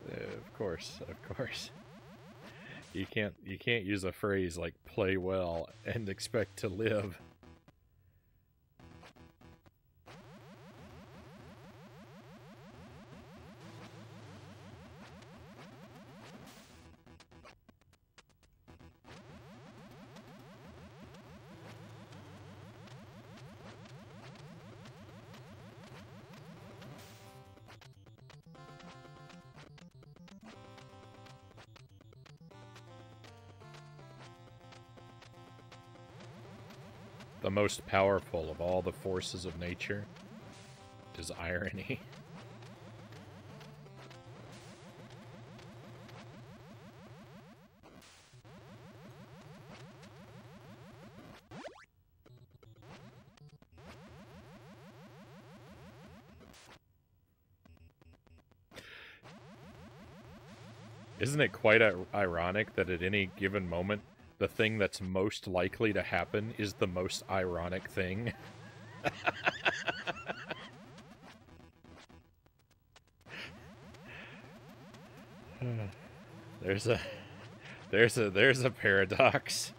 Of course. You can't use a phrase like "play well" and expect to live. The most powerful of all the forces of nature is irony. Isn't it quite ironic that at any given moment, the thing that's most likely to happen is the most ironic thing? There's a paradox.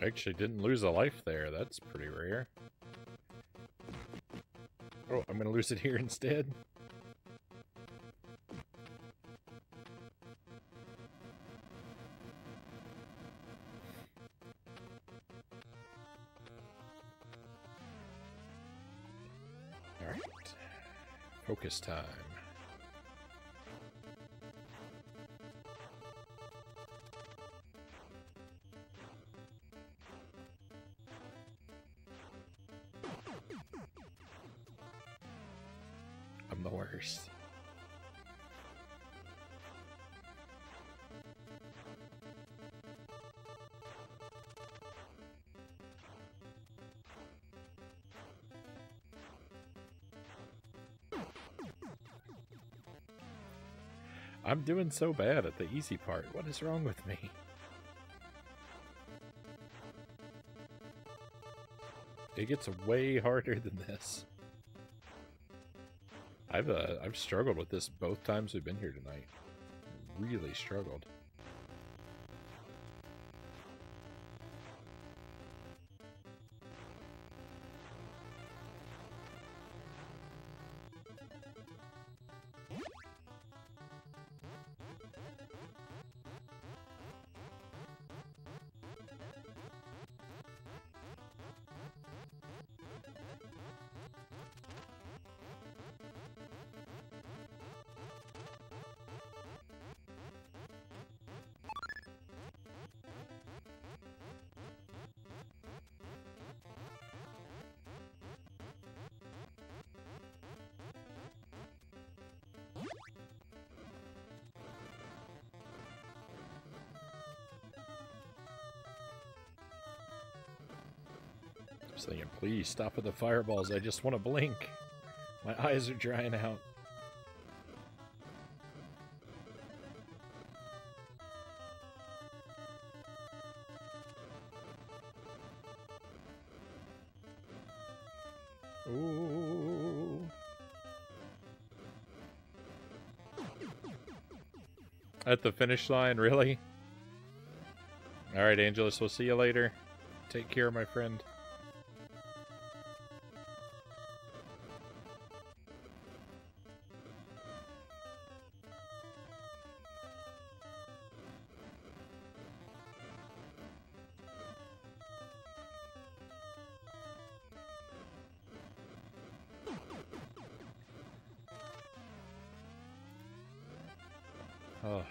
Actually didn't lose a life there. That's pretty rare. Oh, I'm gonna lose it here instead. Alright. Focus time. I'm the worst. I'm doing so bad at the easy part. What is wrong with me? It gets way harder than this. I've struggled with this both times we've been here tonight. Really struggled. I was thinking, please stop with the fireballs. I just want to blink. My eyes are drying out. Ooh. At the finish line, really? Alright, Angelus, we'll see you later. Take care, my friend. Oh.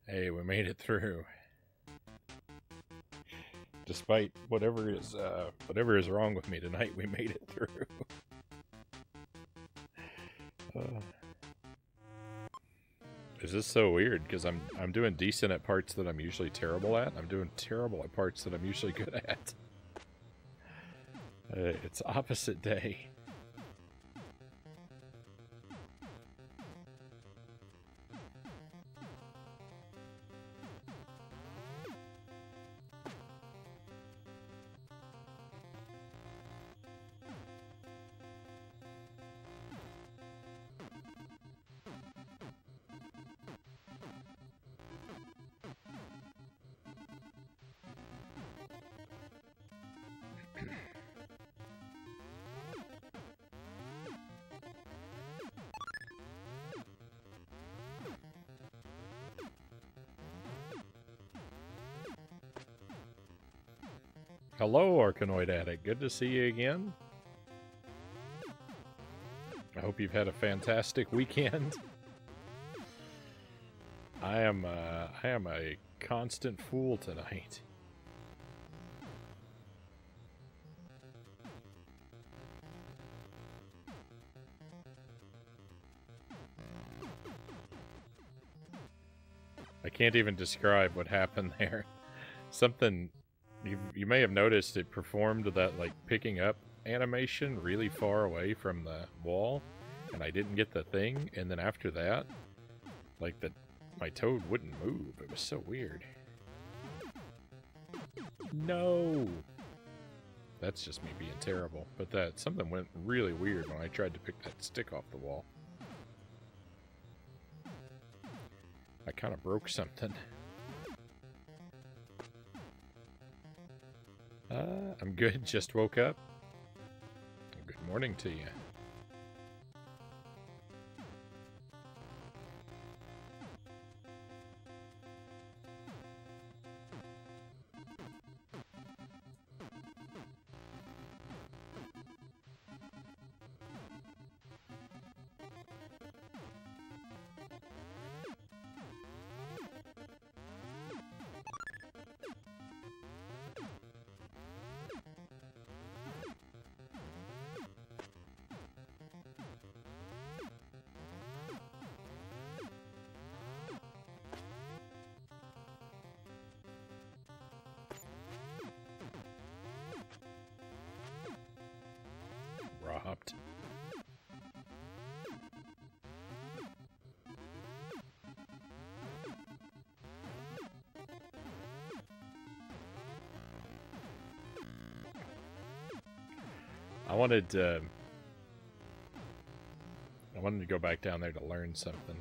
Hey, we made it through. Despite whatever is wrong with me tonight, we made it through. Is this so weird? Because I'm doing decent at parts that I'm usually terrible at. I'm doing terrible at parts that I'm usually good at. It's opposite day. Hello, Arkanoid Addict. Good to see you again. I hope you've had a fantastic weekend. I am a constant fool tonight. I can't even describe what happened there. Something... You may have noticed it performed that, like, picking up animation really far away from the wall, and I didn't get the thing, and then after that, like, my toad wouldn't move. It was so weird. No! That's just me being terrible. But something went really weird when I tried to pick that stick off the wall. I kind of broke something. I'm good. Just woke up. Good morning to you. Robbed. I wanted to go back down there to learn something.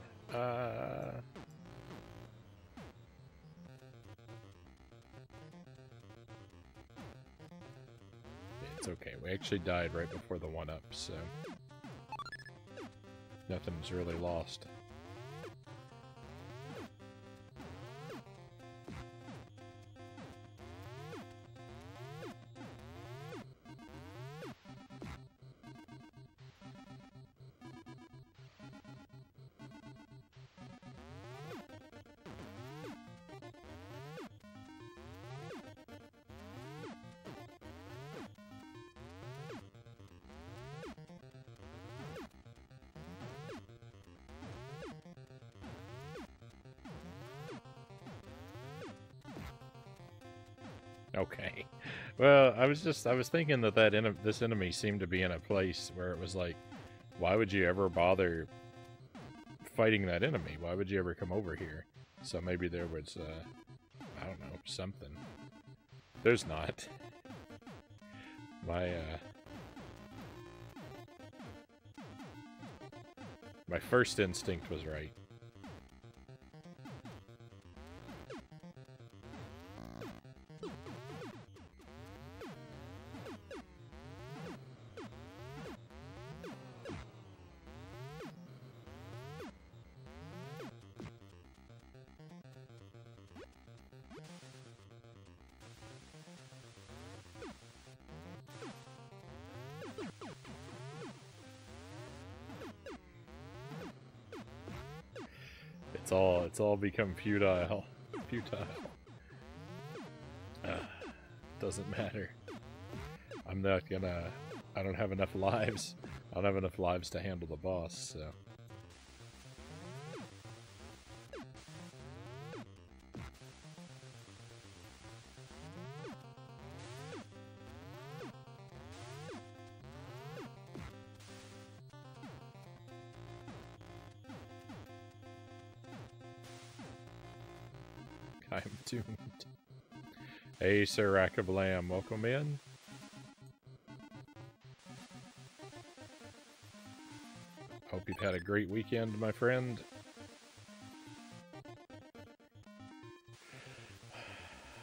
It's okay. We actually died right before the 1-up, so nothing's really lost. Okay. Well, I was thinking that this enemy seemed to be in a place where it was like, why would you ever bother fighting that enemy? Why would you ever come over here? So maybe there was, I don't know, something. There's not. My first instinct was right. It's all become futile. Doesn't matter. I'm not gonna... I don't have enough lives. I don't have enough lives to handle the boss, so... I'm doomed. Hey, Sir Rackablam, welcome in. Hope you've had a great weekend, my friend.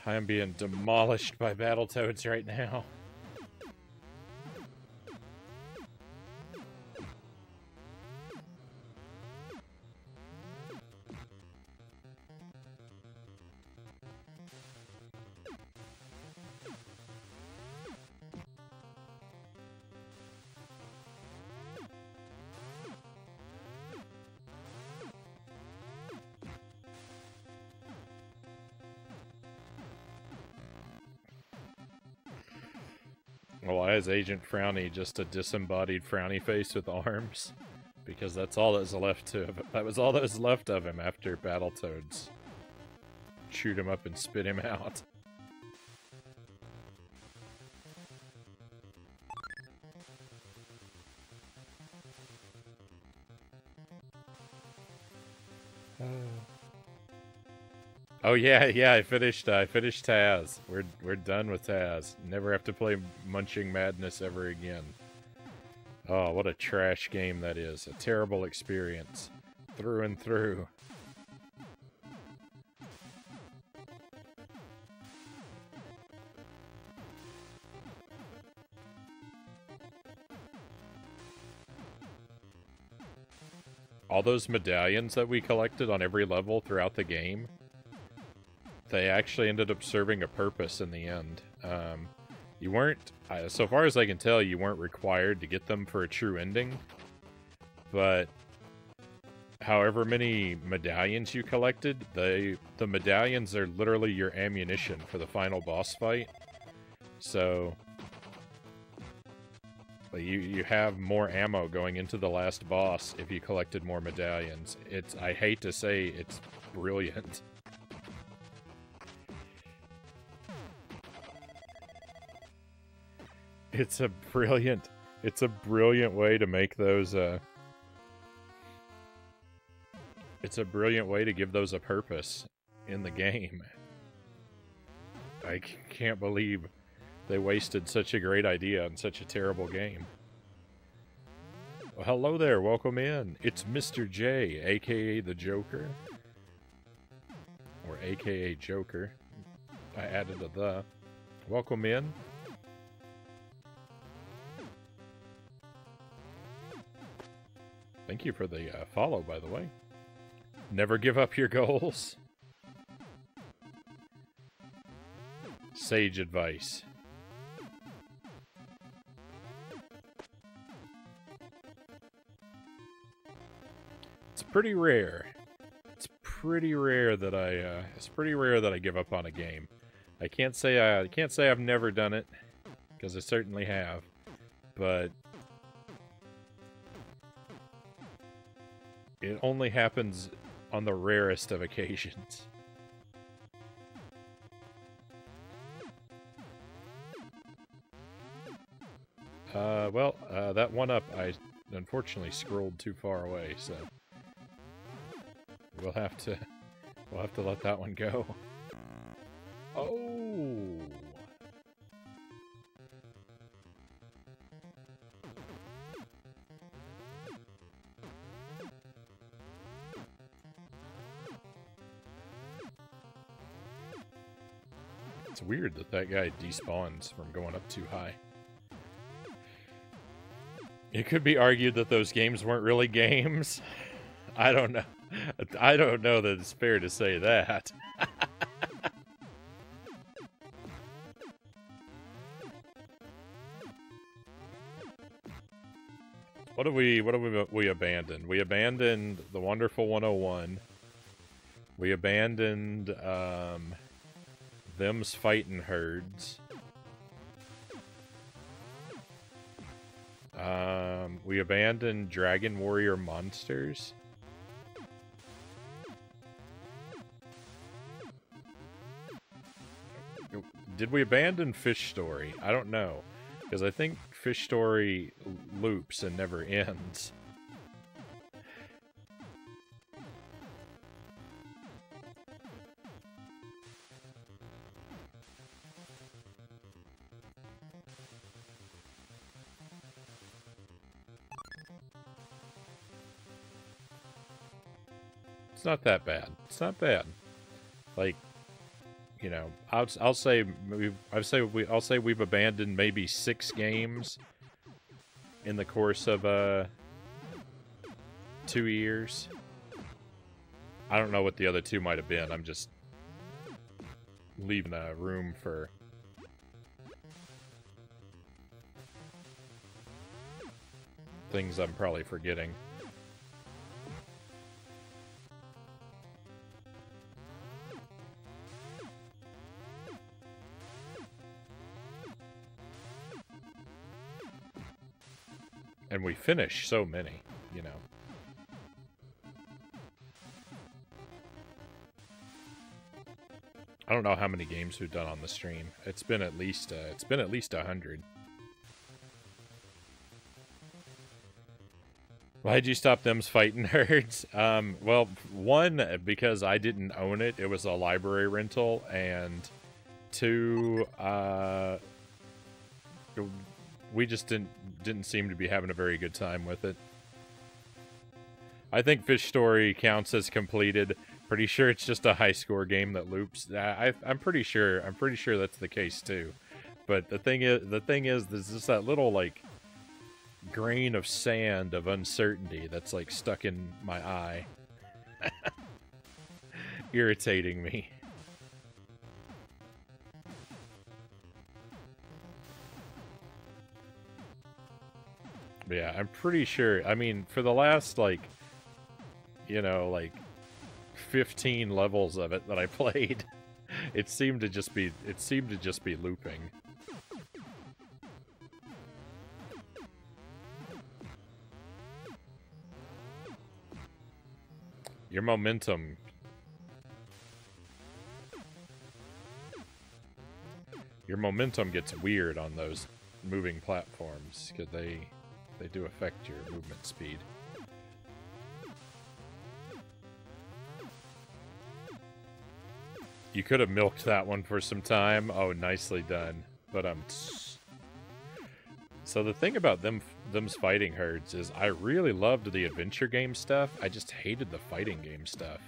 I am being demolished by Battletoads right now. Why is Agent Frownie just a disembodied frowny face with arms? Because that's all that's left to him. That was all that was left of him after Battletoads chewed him up and spit him out. Oh yeah, I finished Taz. We're done with Taz. Never have to play Munching Madness ever again. Oh, what a trash game that is. A terrible experience. Through and through. All those medallions that we collected on every level throughout the game, they actually ended up serving a purpose in the end. You weren't, so far as I can tell, you weren't required to get them for a true ending, but however many medallions you collected, the medallions are literally your ammunition for the final boss fight. So you have more ammo going into the last boss if you collected more medallions. I hate to say, it's brilliant. It's a brilliant way to make those, it's a brilliant way to give those a purpose in the game. I can't believe they wasted such a great idea on such a terrible game. Well, hello there, welcome in. It's Mr. J, aka the Joker. Or aka Joker. I added a the. Welcome in. Thank you for the follow, by the way. Never give up your goals. Sage advice. It's pretty rare. It's pretty rare that I give up on a game. I can't say I've never done it, because I certainly have, but it only happens on the rarest of occasions. Well, that one up, I unfortunately scrolled too far away, so we'll have to let that one go. Oh! It's weird that guy despawns from going up too high. It could be argued that those games weren't really games. I don't know. I don't know that it's fair to say that. What have we abandoned? We abandoned the Wonderful 101. We abandoned them's fighting herds. We abandoned Dragon Warrior Monsters. Did we abandon Fish Story? I don't know, because I think Fish Story loops and never ends. It's not that bad. It's not bad. Like, you know, I'll say we've abandoned maybe 6 games in the course of 2 years. I don't know what the other 2 might have been. I'm just leaving room for things I'm probably forgetting. And we finish so many, you know. I don't know how many games we've done on the stream. It's been at least 100. Why'd you stop them's fighting nerds? Well, one, because I didn't own it. It was a library rental, and two, we just didn't seem to be having a very good time with it. I think Fish Story counts as completed. Pretty sure it's just a high score game that loops. I'm pretty sure that's the case too. But the thing is, there's just that little like grain of sand of uncertainty that's like stuck in my eye, irritating me. But yeah, I'm pretty sure. I mean, for the last like, you know, like 15 levels of it that I played, it seemed to just be looping. Your momentum gets weird on those moving platforms because they do affect your movement speed. You could have milked that one for some time. Oh, nicely done. But so the thing about them's fighting herds is I really loved the adventure game stuff. I just hated the fighting game stuff.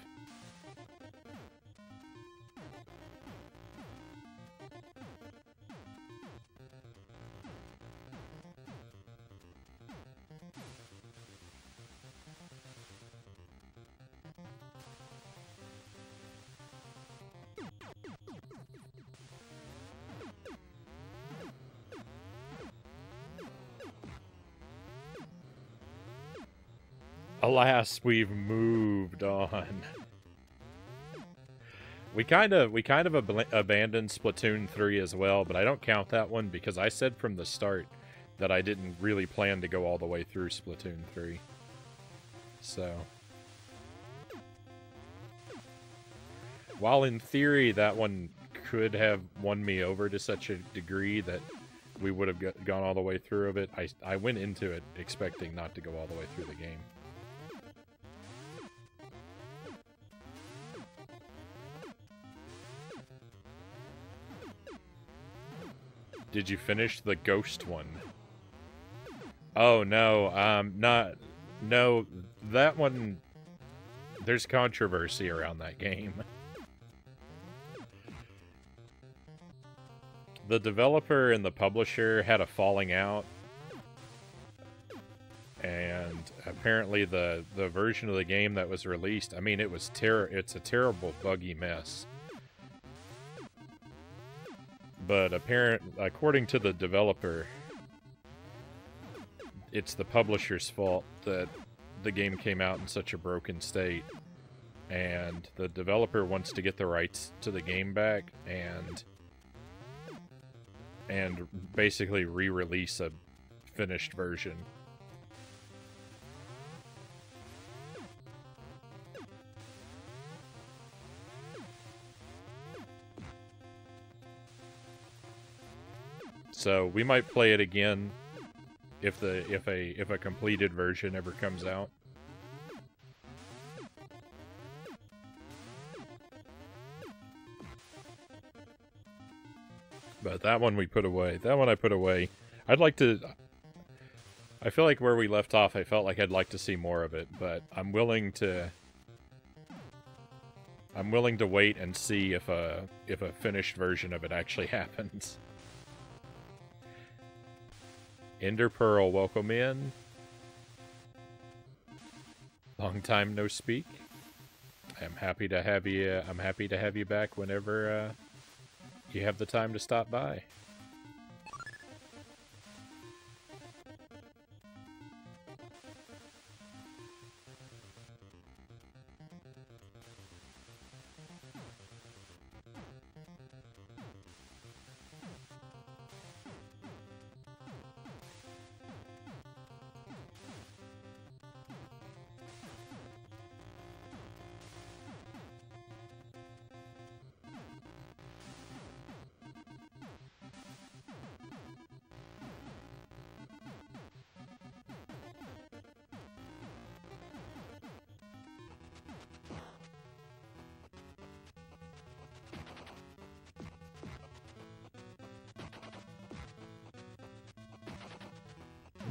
Alas, we've moved on. We kind of abandoned Splatoon 3 as well, but I don't count that one because I said from the start that I didn't really plan to go all the way through Splatoon 3. So, while in theory that one could have won me over to such a degree that we would have gone all the way through of it, I went into it expecting not to go all the way through the game. Did you finish the ghost one? Oh, no, no, that one, there's controversy around that game. The developer and the publisher had a falling out, and apparently the version of the game that was released, I mean, it's a terrible buggy mess. But according to the developer, it's the publisher's fault that the game came out in such a broken state. And the developer wants to get the rights to the game back and basically re-release a finished version. So we might play it again if a completed version ever comes out. But that one we put away. That one I put away. I feel like where we left off, I felt like I'd like to see more of it, but I'm willing to wait and see if a finished version of it actually happens. Ender Pearl, welcome in. Long time no speak. I'm happy to have you. I'm happy to have you back whenever you have the time to stop by.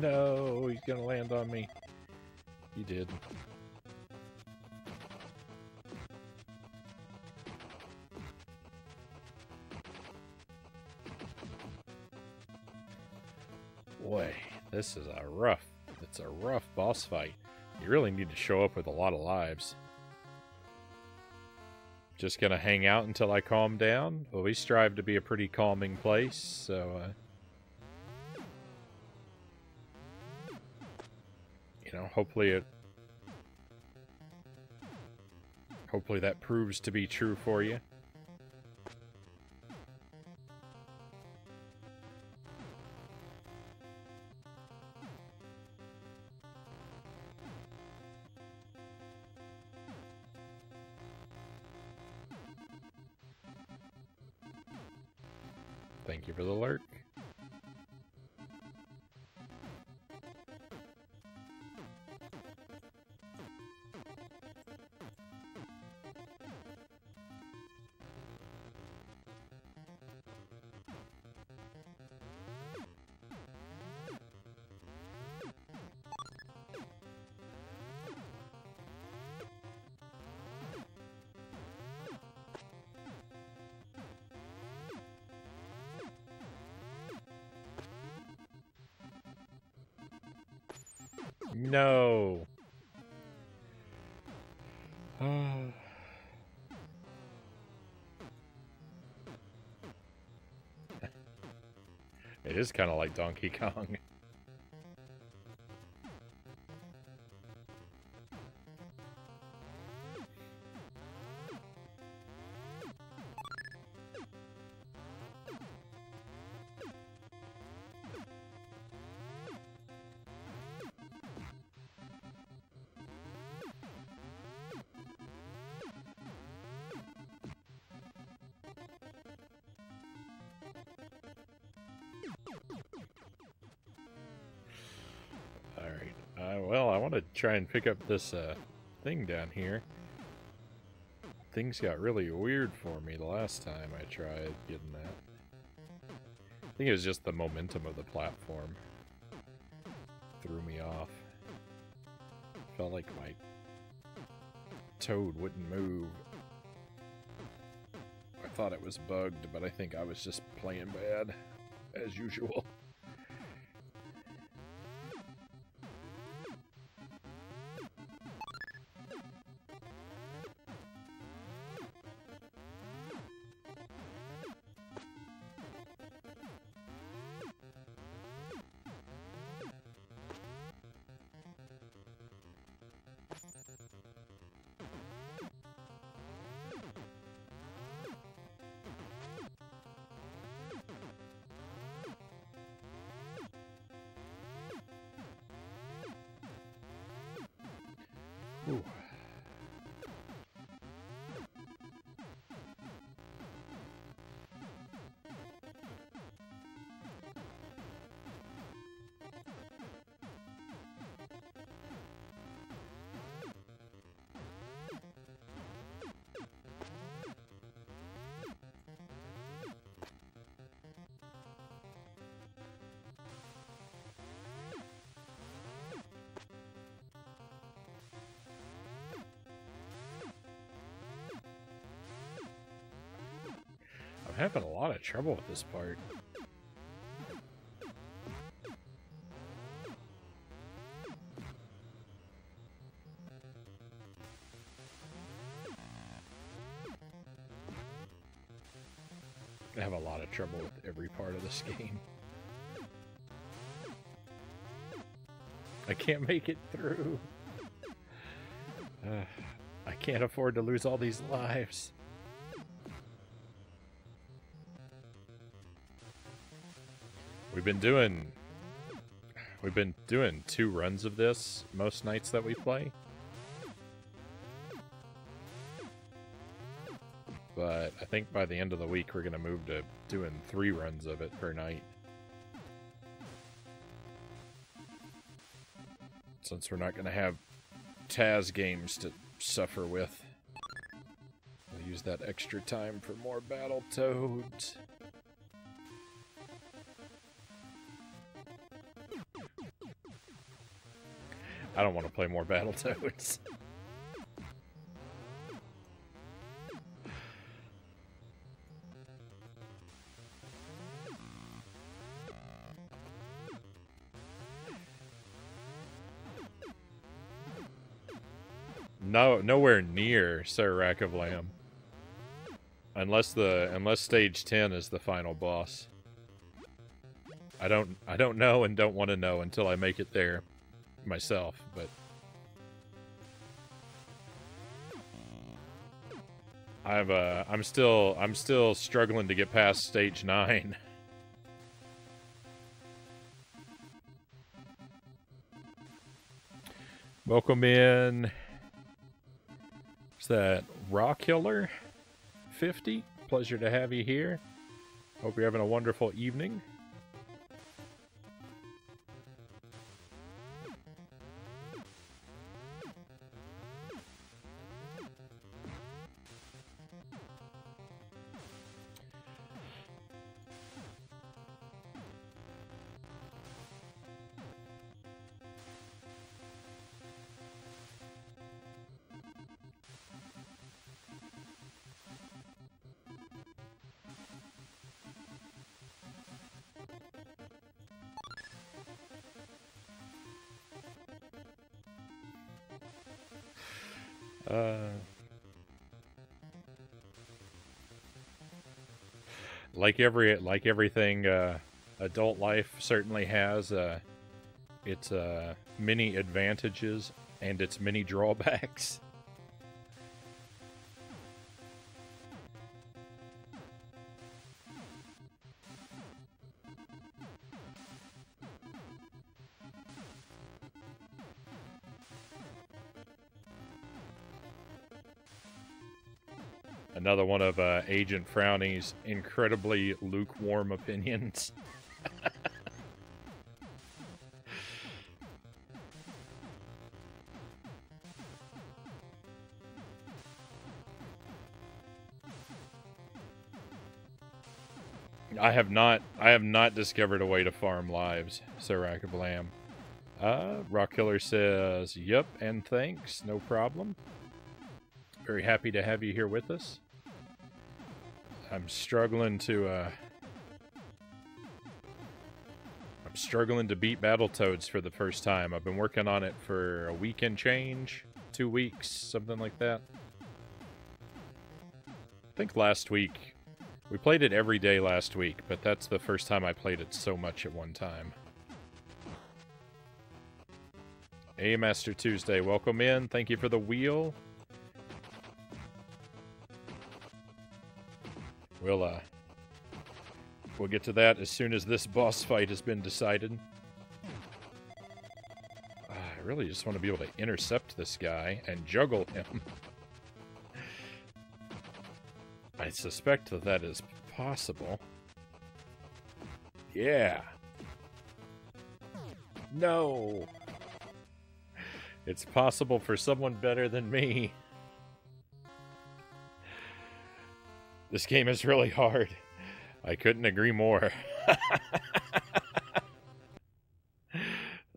No, he's gonna land on me. He did. Boy, this is it's a rough boss fight. You really need to show up with a lot of lives. Just gonna hang out until I calm down? Well, we strive to be a pretty calming place, so, you know, hopefully that proves to be true for you. Thank you for the lurk. No. It is kind of like Donkey Kong. Alright, well, I want to try and pick up this thing down here. Things got really weird for me the last time I tried getting that. I think it was just the momentum of the platform. Threw me off. Felt like my toad wouldn't move. I thought it was bugged, but I think I was just playing bad, as usual. Ooh. I'm having a lot of trouble with this part. I have a lot of trouble with every part of this game. I can't make it through. I can't afford to lose all these lives. We've been doing 2 runs of this most nights that we play. But I think by the end of the week we're going to move to doing 3 runs of it per night. Since we're not going to have Taz games to suffer with. We'll use that extra time for more Battletoads. I don't want to play more Battletoads. No, nowhere near Sir Rack of Lamb. Unless stage 10 is the final boss. I don't know and don't want to know until I make it there myself, but I'm still struggling to get past stage 9. Welcome in. Is that Raw Killer 50? Pleasure to have you here. Hope you're having a wonderful evening. Like everything adult life certainly has its many advantages and its many drawbacks. Another one of Agent Frownie's incredibly lukewarm opinions. I have not discovered a way to farm lives, Sir Rack of Lamb. Rock Killer says, "Yep, and thanks, no problem. Very happy to have you here with us. I'm struggling to beat Battletoads for the first time. I've been working on it for a week and change, 2 weeks, something like that. I think last week, we played it every day last week, but that's the first time I played it so much at one time. Hey, Master Tuesday, welcome in. Thank you for the wheel. We'll get to that as soon as this boss fight has been decided. I really just want to be able to intercept this guy and juggle him. I suspect that that is possible. Yeah. No. It's possible for someone better than me. This game is really hard. I couldn't agree more.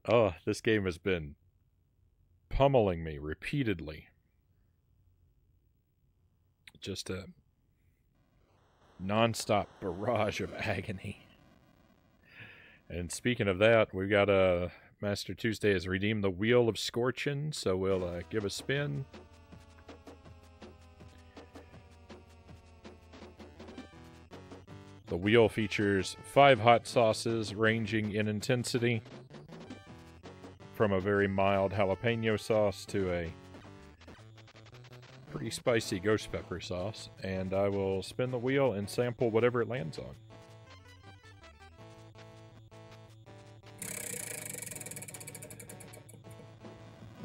Oh, this game has been pummeling me repeatedly. Just a non-stop barrage of agony. And speaking of that, we've got Master Tuesday has redeemed the Wheel of Scorchin, so we'll give a spin. The wheel features 5 hot sauces ranging in intensity from a very mild jalapeno sauce to a pretty spicy ghost pepper sauce, and I will spin the wheel and sample whatever it lands on.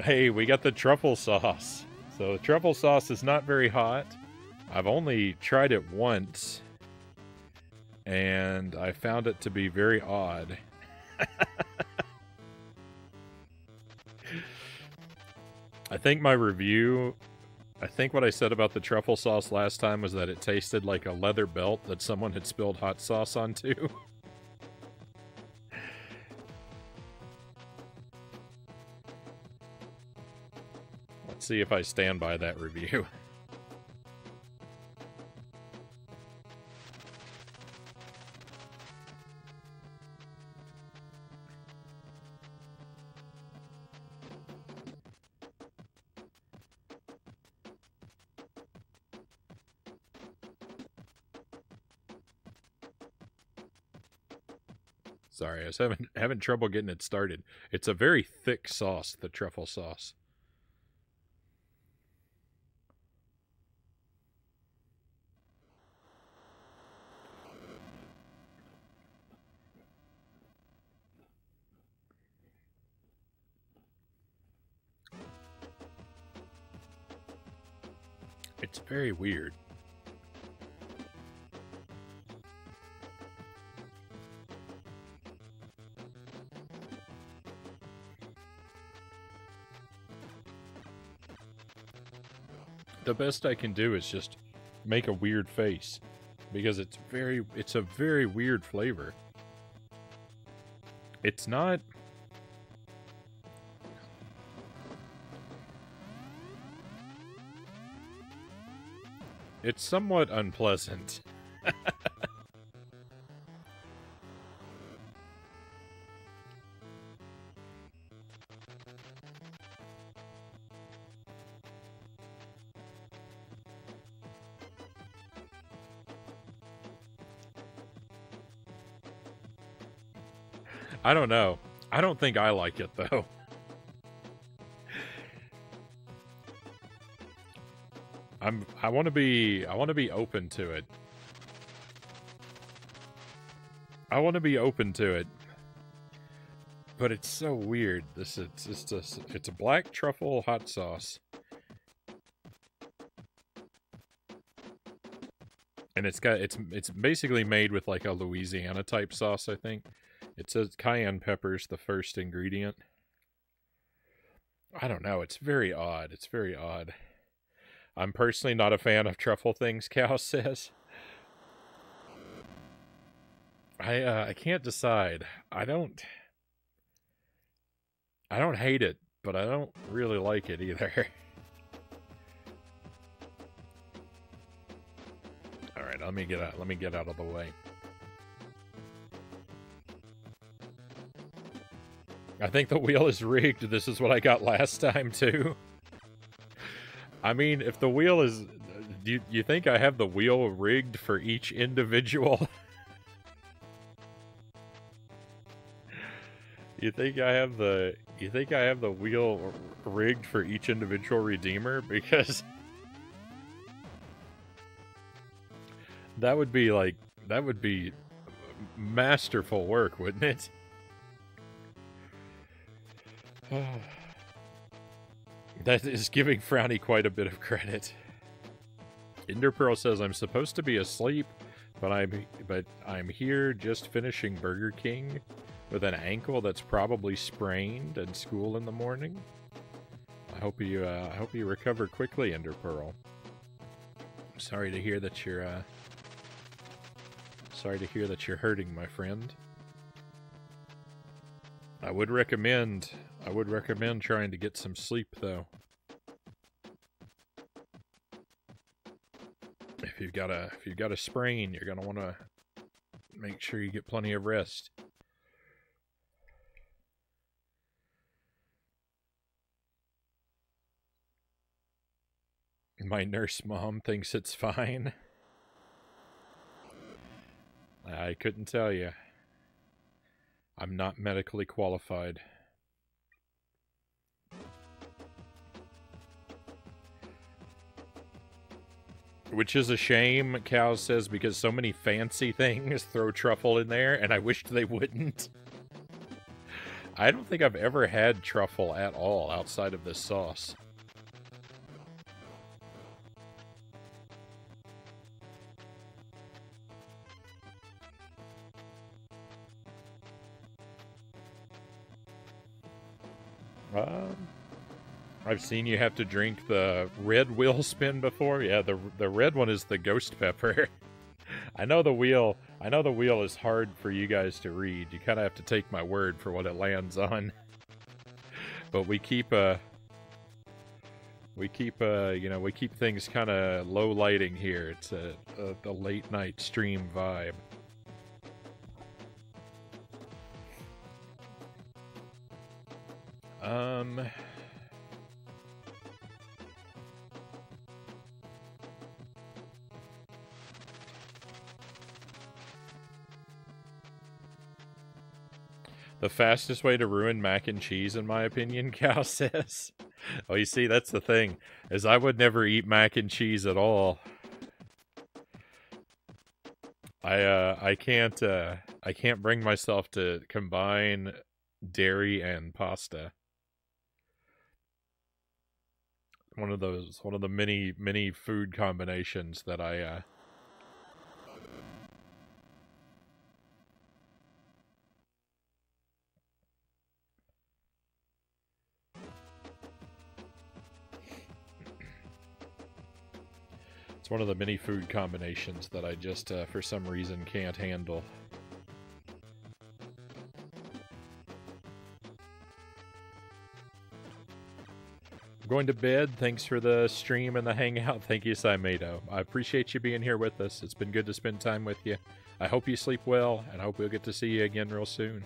Hey, we got the truffle sauce. So the truffle sauce is not very hot. I've only tried it once, and I found it to be very odd. I think what I said about the truffle sauce last time was that it tasted like a leather belt that someone had spilled hot sauce onto. Let's see if I stand by that review. Sorry, I was having trouble getting it started. It's a very thick sauce, the truffle sauce. It's very weird. The best I can do is just make a weird face because it's a very weird flavor. It's not It's somewhat unpleasant. I don't know. I don't think I like it though. I want to be open to it. I want to be open to it. But it's so weird. It's a black truffle hot sauce. And it's basically made with like a Louisiana type sauce, I think. It says cayenne pepper's the first ingredient. I don't know. It's very odd. It's very odd. I'm personally not a fan of truffle things, Cal says. I can't decide. I don't hate it, but I don't really like it either. All right, let me get out of the way. I think the wheel is rigged. This is what I got last time, too. I mean, if the wheel is... Do you think I have the wheel rigged for each individual? You think I have the wheel rigged for each individual redeemer? Because... that would be masterful work, wouldn't it? That is giving Frownie quite a bit of credit. Enderpearl says, I'm supposed to be asleep, but I'm here just finishing Burger King with an ankle that's probably sprained and school in the morning. I hope you recover quickly, Enderpearl. I'm sorry to hear that you're hurting, my friend. I would recommend trying to get some sleep, though. If you've got a sprain, you're gonna want to make sure you get plenty of rest. My nurse mom thinks it's fine. I couldn't tell you. I'm not medically qualified. Which is a shame, Cow says, because so many fancy things throw truffle in there, and I wished they wouldn't. I don't think I've ever had truffle at all outside of this sauce. I've seen you have to drink the red wheel spin before. Yeah, the red one is the ghost pepper. I know the wheel is hard for you guys to read. You kind of have to take my word for what it lands on. But we keep We keep, you know, we keep things kind of low lighting here. It's a late night stream vibe. The fastest way to ruin mac and cheese, in my opinion, Cal says. Oh, you see, that's the thing, is I would never eat mac and cheese at all. I can't bring myself to combine dairy and pasta. One of the many food combinations that I It's one of the many food combinations that I just, for some reason, can't handle. I'm going to bed. Thanks for the stream and the hangout. Thank you, Simedo. I appreciate you being here with us. It's been good to spend time with you. I hope you sleep well, and I hope we'll get to see you again real soon.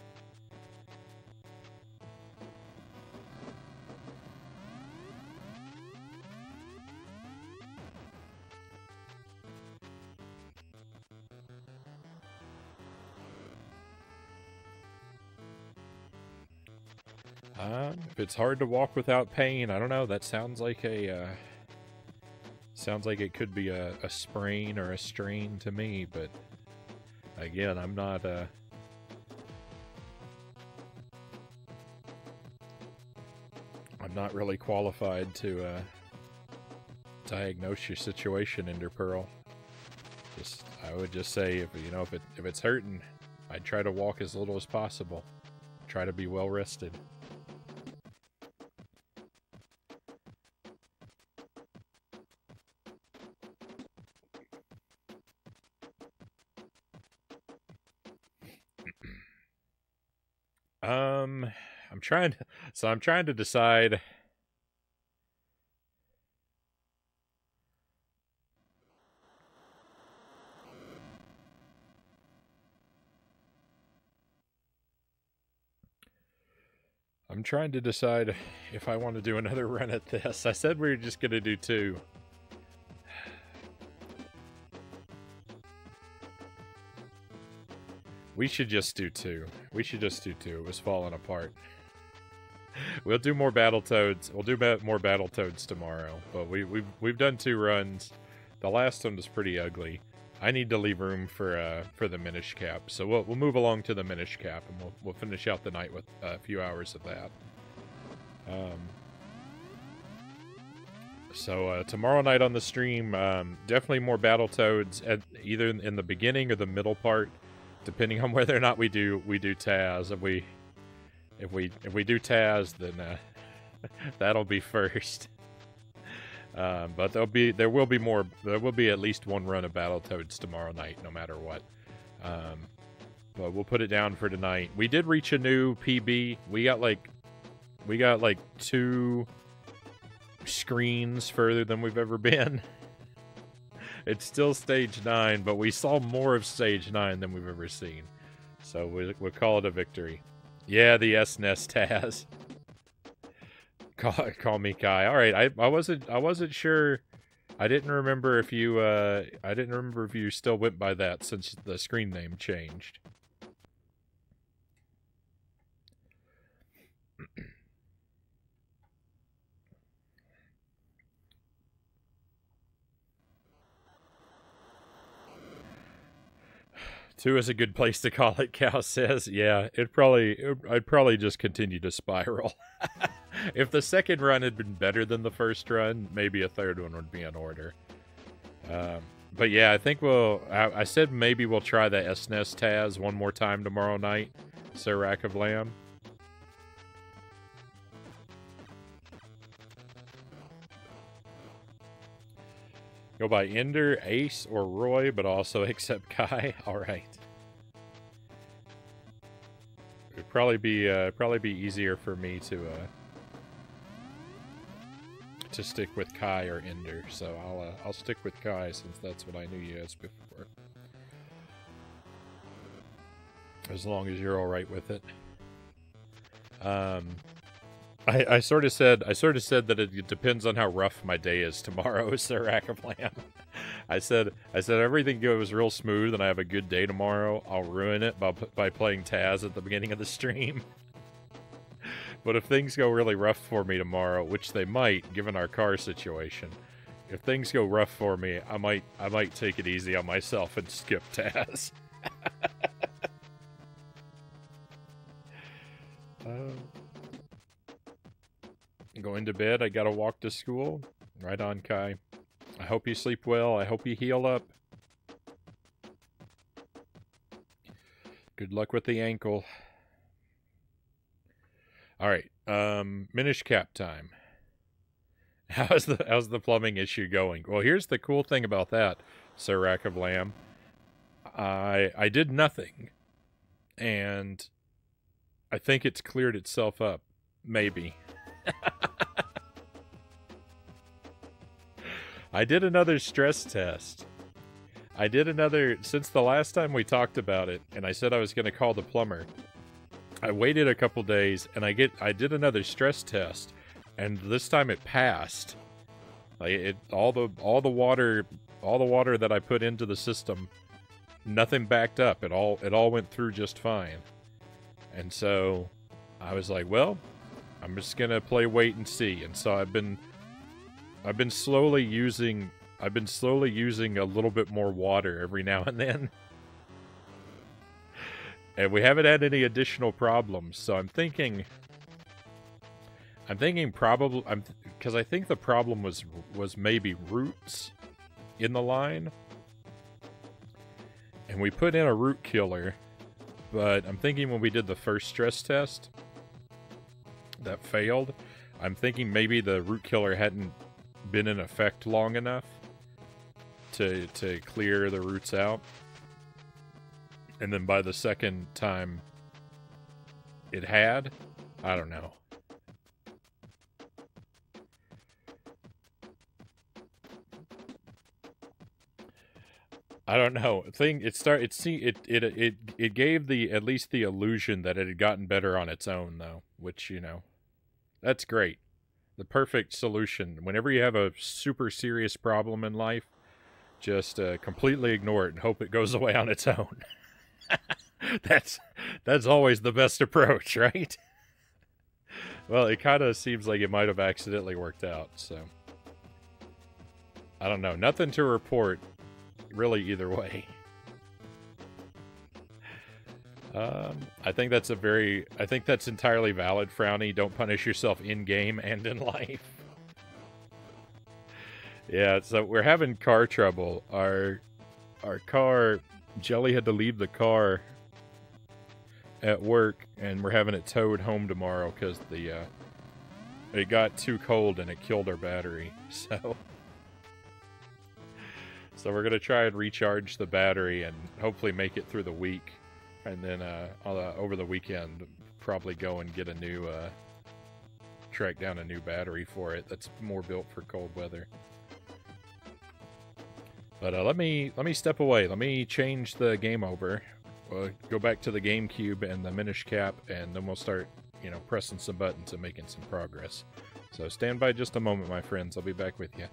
If it's hard to walk without pain, I don't know. That sounds like a sounds like it could be a sprain or a strain to me. But again, I'm not really qualified to diagnose your situation, Enderpearl. I would just say, if it's hurting, I'd try to walk as little as possible. Try to be well rested. I'm trying to decide. I'm trying to decide if I want to do another run at this. I said we were just going to do 2. We should just do 2. We should just do 2. It was falling apart. We'll do more Battletoads. We'll do more Battletoads tomorrow. But we've done 2 runs. The last one was pretty ugly. I need to leave room for the Minish Cap. So we'll move along to the Minish Cap, and we'll finish out the night with a few hours of that. So tomorrow night on the stream, definitely more Battletoads, either in the beginning or the middle part, depending on whether or not we do Taz. If we do Taz, then that'll be first. But there will be at least one run of Battletoads tomorrow night, no matter what. But we'll put it down for tonight. We did reach a new PB. We got like 2 screens further than we've ever been. It's still stage 9, but we saw more of stage 9 than we've ever seen. So we'll call it a victory. Yeah, the SNES Taz. Call me Kai. All right, I wasn't sure. I didn't remember if you still went by that since the screen name changed. Two is a good place to call it, Cal says. Yeah, I'd probably just continue to spiral. If the second run had been better than the first run, maybe a third one would be in order. But yeah, I think I said maybe we'll try the SNES Taz one more time tomorrow night, Sir Rack of Lamb. Go by Ender, Ace, or Roy, but also accept Kai. All right. It'd probably be easier for me to. to stick with Kai or Ender, so I'll stick with Kai since that's what I knew you as before. As long as you're all right with it. I sort of said that it depends on how rough my day is tomorrow, Sir Rackablam. I said everything goes real smooth and I have a good day tomorrow, I'll ruin it by playing Taz at the beginning of the stream. But if things go really rough for me tomorrow, which they might, given our car situation, if things go rough for me, I might take it easy on myself and skip Taz. Going to bed, I gotta walk to school. Right on, Kai. I hope you sleep well. I hope you heal up. Good luck with the ankle. Alright, Minish Cap time. How's the plumbing issue going? Well, here's the cool thing about that, Sir Rackablam. I did nothing. And I think it's cleared itself up. Maybe. I did another stress test. Since the last time we talked about it, and I said I was going to call the plumber. I waited a couple days, and I did another stress test, and this time it passed. Like all the water that I put into the system, nothing backed up. It all went through just fine. And so I was like, well, I'm just gonna play wait and see. And so I've been slowly using a little bit more water every now and then. And we haven't had any additional problems, so I'm thinking probably because I think the problem was maybe roots in the line. And we put in a root killer, but I'm thinking when we did the first stress test that failed, I'm thinking maybe the root killer hadn't been in effect long enough to clear the roots out. And then by the second time it had, I don't know. I don't know. It gave at least the illusion that it had gotten better on its own though, which, you know, that's great. The perfect solution. Whenever you have a super serious problem in life, just completely ignore it and hope it goes away on its own. That's always the best approach, right? Well, it kind of seems like it might have accidentally worked out, so I don't know. Nothing to report, really, either way. I think that's entirely valid, Frownie. Don't punish yourself in-game and in life. Yeah, so we're having car trouble. Our car, Jelly had to leave the car at work, and we're having it towed home tomorrow because it got too cold and it killed our battery. So we're gonna try and recharge the battery and hopefully make it through the week. And then over the weekend, probably go and get track down a new battery for it that's more built for cold weather. But let me step away. Let me change the game over. Go back to the GameCube and the Minish Cap, and then we'll start, you know, pressing some buttons and making some progress. So stand by just a moment, my friends. I'll be back with you.